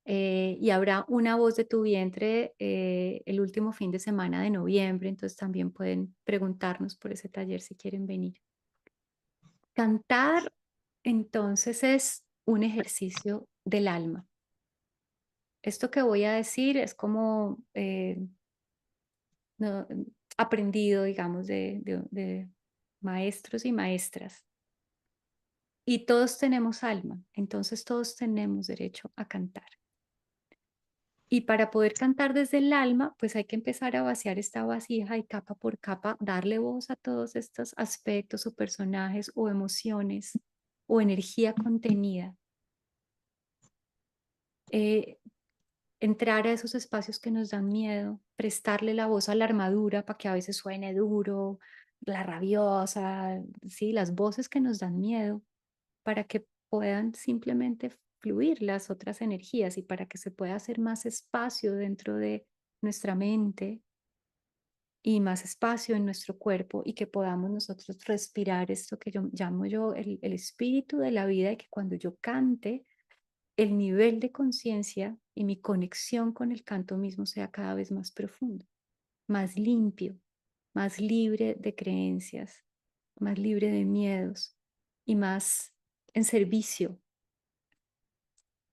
Y habrá una voz de tu vientre el último fin de semana de noviembre, entonces también pueden preguntarnos por ese taller si quieren venir. Cantar, entonces, es un ejercicio del alma. Esto que voy a decir es como no, aprendido, digamos, de maestros y maestras. Y todos tenemos alma, entonces todos tenemos derecho a cantar. Y para poder cantar desde el alma, pues hay que empezar a vaciar esta vasija y capa por capa darle voz a todos estos aspectos o personajes o emociones o energía contenida. Eh, Entrar a esos espacios que nos dan miedo, prestarle la voz a la armadura para que a veces suene duro, la rabiosa, sí, las voces que nos dan miedo, para que puedan simplemente fluir las otras energías y para que se pueda hacer más espacio dentro de nuestra mente y más espacio en nuestro cuerpo, y que podamos nosotros respirar esto que yo llamo el espíritu de la vida, y que cuando yo cante, el nivel de conciencia y mi conexión con el canto mismo sea cada vez más profundo, más limpio, más libre de creencias, más libre de miedos y más en servicio.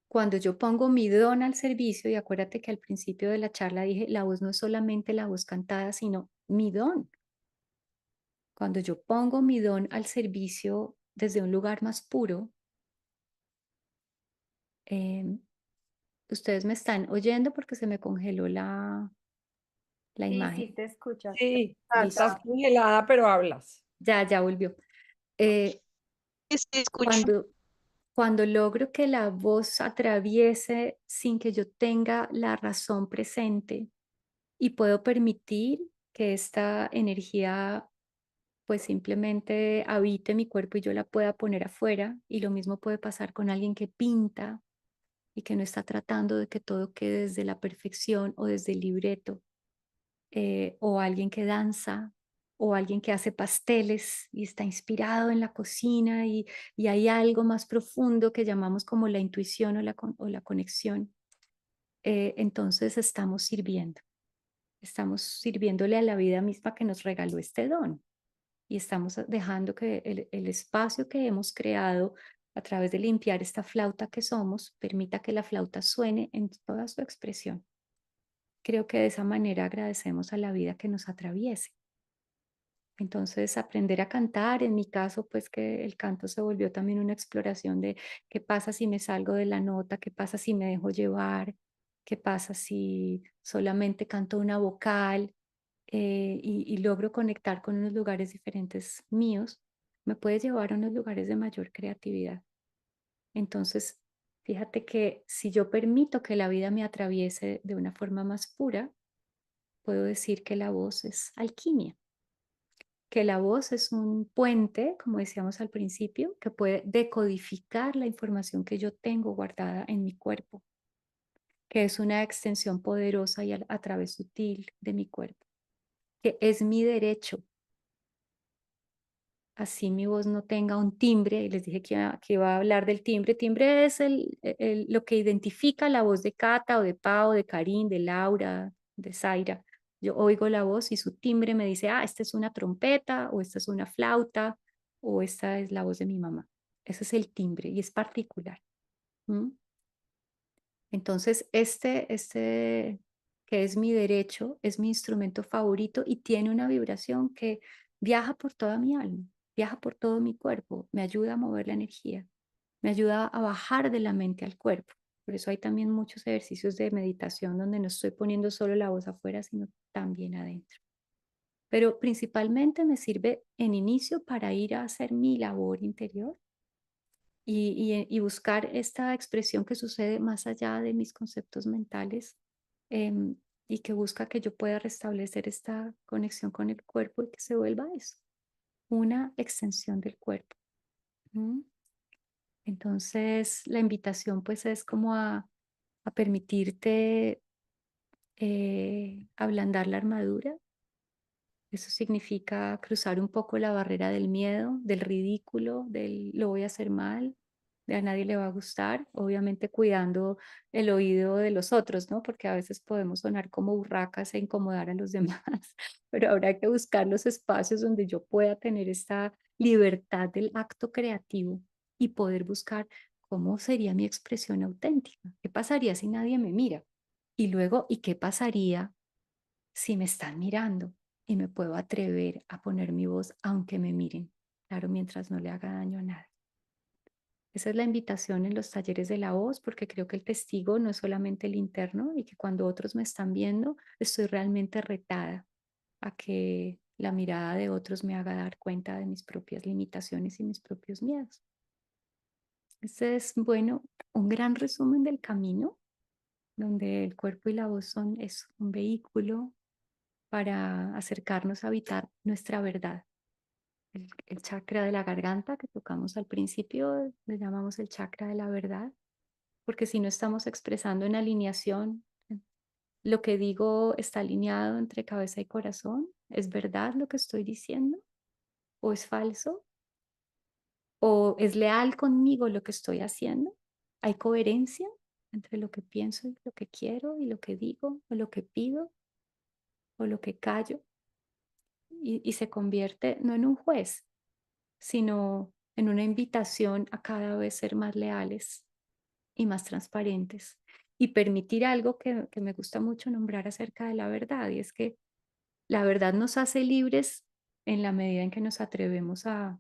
Cuando yo pongo mi don al servicio, y acuérdate que al principio de la charla dije, la voz no es solamente la voz cantada, sino mi don. Cuando yo pongo mi don al servicio desde un lugar más puro, em, ustedes me están oyendo porque se me congeló la Sí, imagen. sí, te escuchas. Sí, Listo. estás congelada, pero hablas. Ya volvió. Eh, Sí, sí, escucho. cuando logro que la voz atraviese sin que yo tenga la razón presente, y puedo permitir que esta energía pues simplemente habite mi cuerpo y yo la pueda poner afuera, y lo mismo puede pasar con alguien que pinta y que no está tratando de que todo quede desde la perfección o desde el libreto, o alguien que danza, o alguien que hace pasteles y está inspirado en la cocina, y hay algo más profundo que llamamos como la intuición o la conexión. Entonces estamos sirviéndole a la vida misma que nos regaló este don, y estamos dejando que el espacio que hemos creado a través de limpiar esta flauta que somos permita que la flauta suene en toda su expresión. Creo que de esa manera agradecemos a la vida que nos atraviese. Entonces, aprender a cantar, en mi caso, pues que el canto se volvió también una exploración de qué pasa si me salgo de la nota, qué pasa si me dejo llevar, qué pasa si solamente canto una vocal, y logro conectar con unos lugares diferentes míos, me puede llevar a unos lugares de mayor creatividad. Entonces, fíjate que si yo permito que la vida me atraviese de una forma más pura, puedo decir que la voz es alquimia, que la voz es un puente, como decíamos al principio, que puede decodificar la información que yo tengo guardada en mi cuerpo, que es una extensión poderosa y a través sutil de mi cuerpo, que es mi derecho. Así mi voz no tenga un timbre, y les dije que iba a hablar del timbre. Timbre es lo que identifica la voz de Cata o de Pau, de Karin, de Laura, de Zaira. Yo oigo la voz y su timbre me dice, esta es una trompeta, o esta es una flauta, o esta es la voz de mi mamá. Ese es el timbre y es particular. ¿Mm? Entonces, este que es mi derecho, es mi instrumento favorito y tiene una vibración que viaja por toda mi alma, viaja por todo mi cuerpo, me ayuda a mover la energía, me ayuda a bajar de la mente al cuerpo. Por eso hay también muchos ejercicios de meditación donde no estoy poniendo solo la voz afuera, sino también adentro. Pero principalmente me sirve en inicio para ir a hacer mi labor interior y buscar esta expresión que sucede más allá de mis conceptos mentales, em, y que busca que yo pueda restablecer esta conexión con el cuerpo y que se vuelva eso, una extensión del cuerpo. ¿Mm? Entonces, la invitación pues es como a permitirte ablandar la armadura. Eso significa cruzar un poco la barrera del miedo, del ridículo, del lo voy a hacer mal, de a nadie le va a gustar, obviamente cuidando el oído de los otros, ¿no? Porque a veces podemos sonar como burracas e incomodar a los demás, pero habrá que buscar los espacios donde yo pueda tener esta libertad del acto creativo y poder buscar cómo sería mi expresión auténtica. ¿Qué pasaría si nadie me mira? Y luego, ¿y qué pasaría si me están mirando y me puedo atrever a poner mi voz aunque me miren? Claro, mientras no le haga daño a nadie. Esa es la invitación en los talleres de la voz, porque creo que el testigo no es solamente el interno y que cuando otros me están viendo, estoy realmente retada a que la mirada de otros me haga dar cuenta de mis propias limitaciones y mis propios miedos. Este es, bueno, un gran resumen del camino, donde el cuerpo y la voz son eso, un vehículo para acercarnos a habitar nuestra verdad. El chakra de la garganta que tocamos al principio, le llamamos el chakra de la verdad, porque si no estamos expresando en alineación, lo que digo está alineado entre cabeza y corazón, ¿es verdad lo que estoy diciendo? ¿O es falso? ¿O es leal conmigo lo que estoy haciendo? ¿Hay coherencia entre lo que pienso y lo que quiero y lo que digo o lo que pido o lo que callo? Y se convierte no en un juez, sino en una invitación a cada vez ser más leales y más transparentes y permitir algo que me gusta mucho nombrar acerca de la verdad, y es que la verdad nos hace libres en la medida en que nos atrevemos a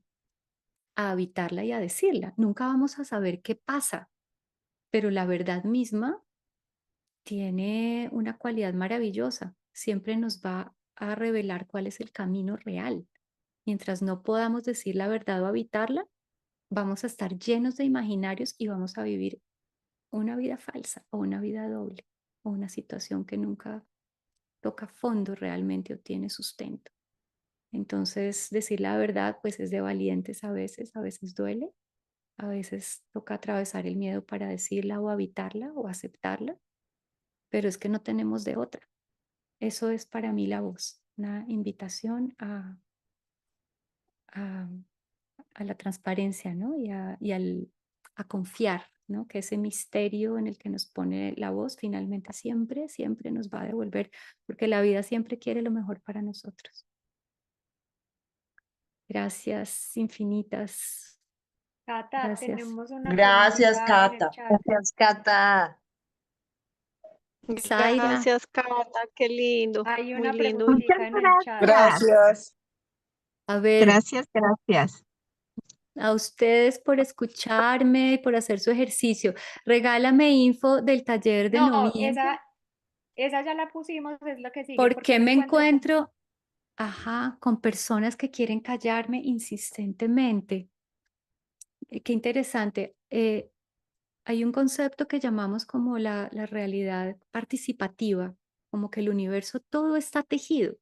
habitarla y a decirla. Nunca vamos a saber qué pasa, pero la verdad misma tiene una cualidad maravillosa. Siempre nos va a revelar cuál es el camino real. Mientras no podamos decir la verdad o habitarla, vamos a estar llenos de imaginarios y vamos a vivir una vida falsa o una vida doble o una situación que nunca toca fondo realmente o tiene sustento. Entonces, decir la verdad pues es de valientes a veces duele, a veces toca atravesar el miedo para decirla o habitarla o aceptarla, pero es que no tenemos de otra. Eso es para mí la voz, una invitación a, a la transparencia, ¿no? A confiar, ¿no? Que ese misterio en el que nos pone la voz finalmente siempre, siempre nos va a devolver, porque la vida siempre quiere lo mejor para nosotros. Gracias infinitas. Cata, Gracias. tenemos una Gracias, pregunta en el Cata. chat. Gracias, Cata. Zaira, Gracias, Cata, qué lindo, Hay muy una lindo. preguntita en el chat. Gracias. a ver, Gracias, gracias. a ustedes por escucharme y por hacer su ejercicio. Regálame info del taller de No, noviembre. esa ya la pusimos, es lo que sigue. ¿Por ¿Por qué me con- encuentro, con personas que quieren callarme insistentemente? Qué interesante. Hay un concepto que llamamos como la realidad participativa, como que el universo todo está tejido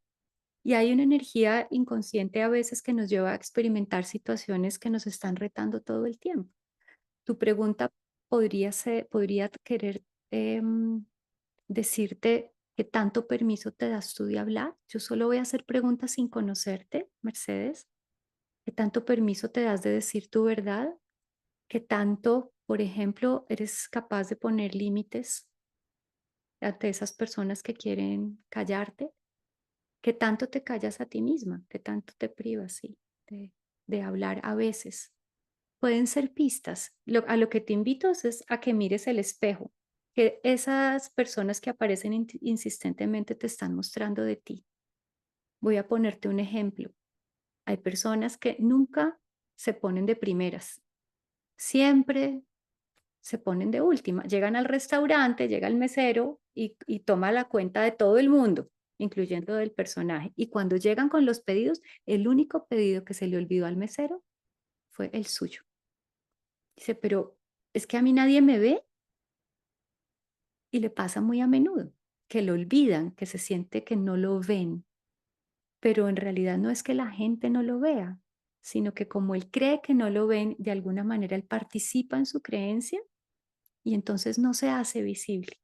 y hay una energía inconsciente a veces que nos lleva a experimentar situaciones que nos están retando todo el tiempo. Tu pregunta podría querer decirte qué tanto permiso te das tú de hablar. Yo solo voy a hacer preguntas sin conocerte, Mercedes. ¿Qué tanto permiso te das de decir tu verdad? ¿Qué tanto, por ejemplo, eres capaz de poner límites ante esas personas que quieren callarte? ¿Qué tanto te callas a ti misma? ¿Qué tanto te privas, sí, de hablar a veces? Pueden ser pistas. A lo que te invito es a que mires el espejo que esas personas que aparecen insistentemente te están mostrando de ti. Voy a ponerte un ejemplo. Hay personas que nunca se ponen de primeras, siempre se ponen de última. Llegan al restaurante, llega el mesero y toma la cuenta de todo el mundo, incluyendo del personaje. Y cuando llegan con los pedidos, el único pedido que se le olvidó al mesero fue el suyo. Dice, pero es que a mí nadie me ve. Y le pasa muy a menudo, que lo olvidan, que se siente que no lo ven. Pero en realidad no es que la gente no lo vea, sino que como él cree que no lo ven, de alguna manera él participa en su creencia y entonces no se hace visible.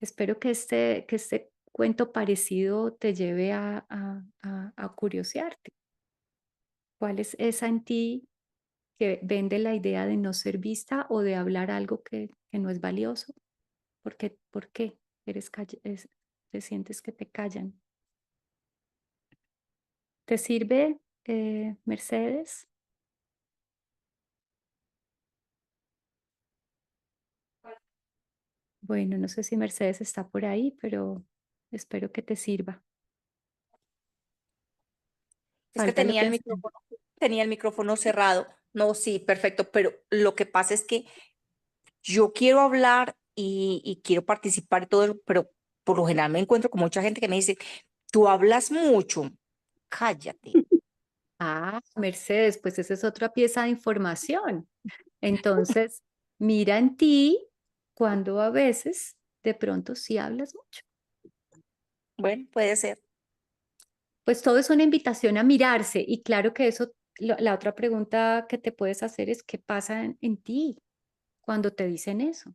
Espero que este cuento parecido te lleve a curiosearte. ¿Cuál es esa en ti que vende la idea de no ser vista o de hablar algo que no es valioso? ¿Por qué te sientes que te callan? ¿Te sirve, Mercedes? Bueno, no sé si Mercedes está por ahí, pero espero que te sirva. Es que Falta lo que... tenía el micrófono cerrado. No, sí, perfecto, pero lo que pasa es que yo quiero hablar y quiero participar y todo, pero por lo general me encuentro con mucha gente que me dice, tú hablas mucho, cállate. Ah, Mercedes, pues esa es otra pieza de información. Entonces, mira en ti cuando a veces de pronto sí hablas mucho. Bueno, puede ser. Pues todo es una invitación a mirarse y claro que eso, la otra pregunta que te puedes hacer es ¿qué pasa en ti cuando te dicen eso?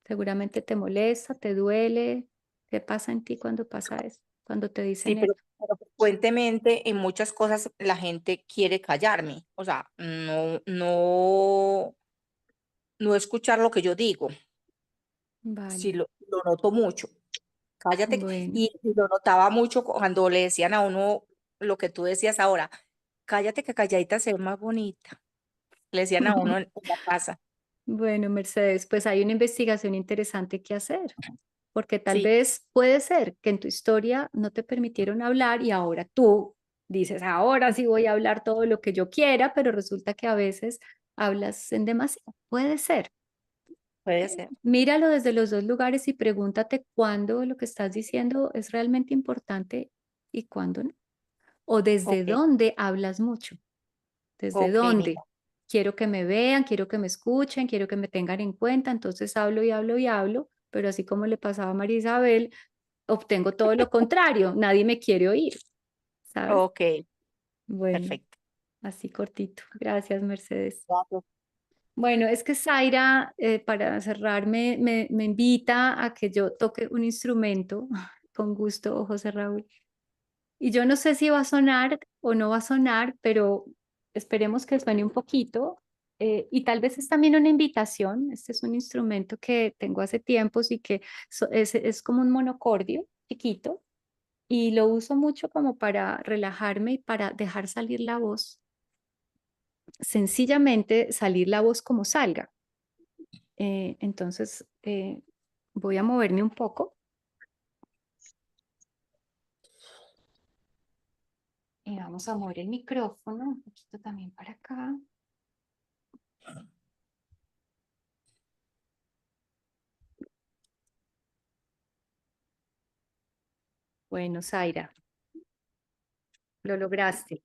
Seguramente te molesta, te duele. ¿Qué pasa en ti cuando pasa eso? Cuando te Sí, dicen eso. pero frecuentemente en muchas cosas la gente quiere callarme, o sea, no escuchar lo que yo digo, sí Vale, lo noto mucho. Cállate, bueno, y lo notaba mucho cuando le decían a uno lo que tú decías ahora, cállate que calladita se ve más bonita, le decían a uno en la casa. bueno, Mercedes, pues hay una investigación interesante que hacer, porque tal Sí, vez puede ser que en tu historia no te permitieron hablar y ahora tú dices, ahora sí voy a hablar todo lo que yo quiera, pero resulta que a veces hablas en demasiado. Puede ser. puede ser. Míralo desde los dos lugares y pregúntate cuándo lo que estás diciendo es realmente importante y cuándo no. O desde Ok, dónde hablas mucho. ¿Desde ok, mira. dónde? Quiero que me vean, quiero que me escuchen, quiero que me tengan en cuenta, entonces hablo y hablo y hablo, pero así como le pasaba a María Isabel, obtengo todo lo contrario, nadie me quiere oír, ¿sabes? Ok, Bueno, perfecto. así cortito. Gracias, Mercedes. Gracias. Bueno, es que Zaira, para cerrar, me invita a que yo toque un instrumento, con gusto, José Raúl. Y yo no sé si va a sonar o no va a sonar, pero esperemos que suene un poquito. Y tal vez es también una invitación. Este es un instrumento que tengo hace tiempos y que es como un monocordio chiquito y lo uso mucho como para relajarme y para dejar salir la voz. Sencillamente salir la voz como salga. Entonces voy a moverme un poco y vamos a mover el micrófono un poquito también para acá. Bueno, Zaira, lo lograste.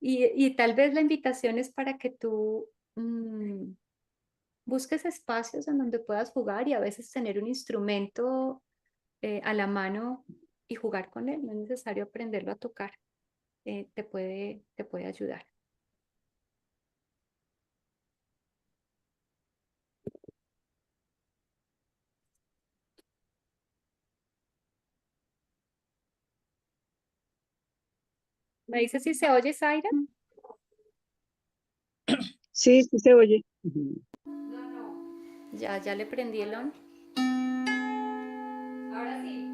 Y tal vez la invitación es para que tú busques espacios en donde puedas jugar y a veces tener un instrumento a la mano y jugar con él. No es necesario aprenderlo a tocar. Te puede ayudar. ¿Me dices si se oye, Zaira? Sí, sí se oye. Ya le prendí el on. Ahora sí.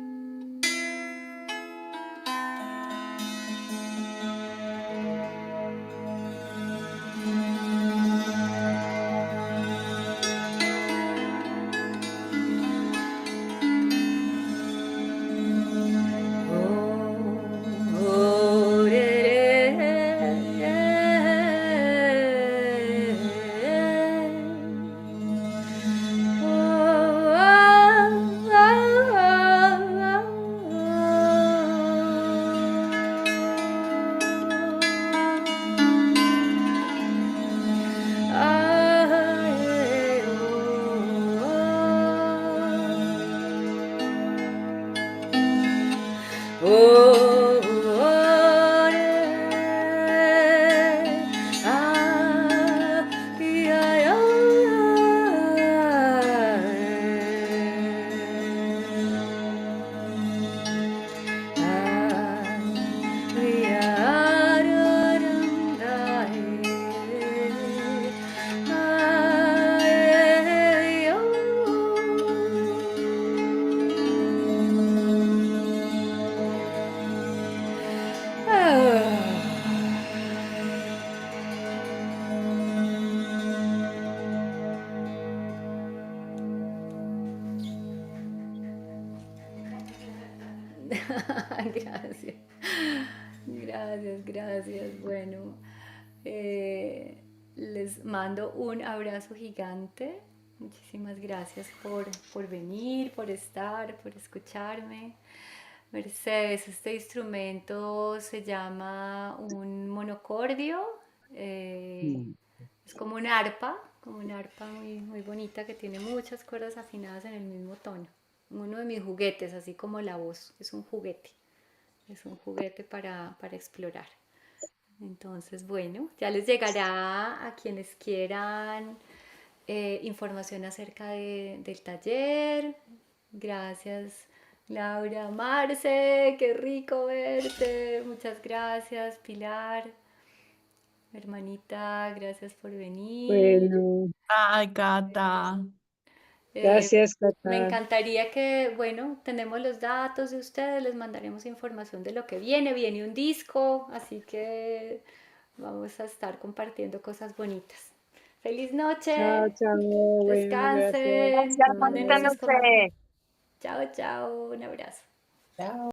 Gracias. Gracias, gracias. Bueno, les mando un abrazo gigante. Muchísimas gracias por venir, por estar, por escucharme. Mercedes, este instrumento se llama un monocordio. Es como una arpa muy, muy bonita que tiene muchas cuerdas afinadas en el mismo tono. Uno de mis juguetes, así como la voz, es un juguete. Es un juguete para explorar. Entonces, bueno, ya les llegará a quienes quieran información acerca del taller. Gracias, Laura, Marce, qué rico verte. Muchas gracias, Pilar. Hermanita, gracias por venir. Bueno, Ay, Cata. gracias, Me Cata. encantaría que, bueno, tenemos los datos de ustedes, les mandaremos información de lo que viene un disco, así que vamos a estar compartiendo cosas bonitas. Feliz noche, Chao, chao. Bueno, gracias. descansen, Gracias, manden bonita muchos noche. Chao, chao, un abrazo. Chao.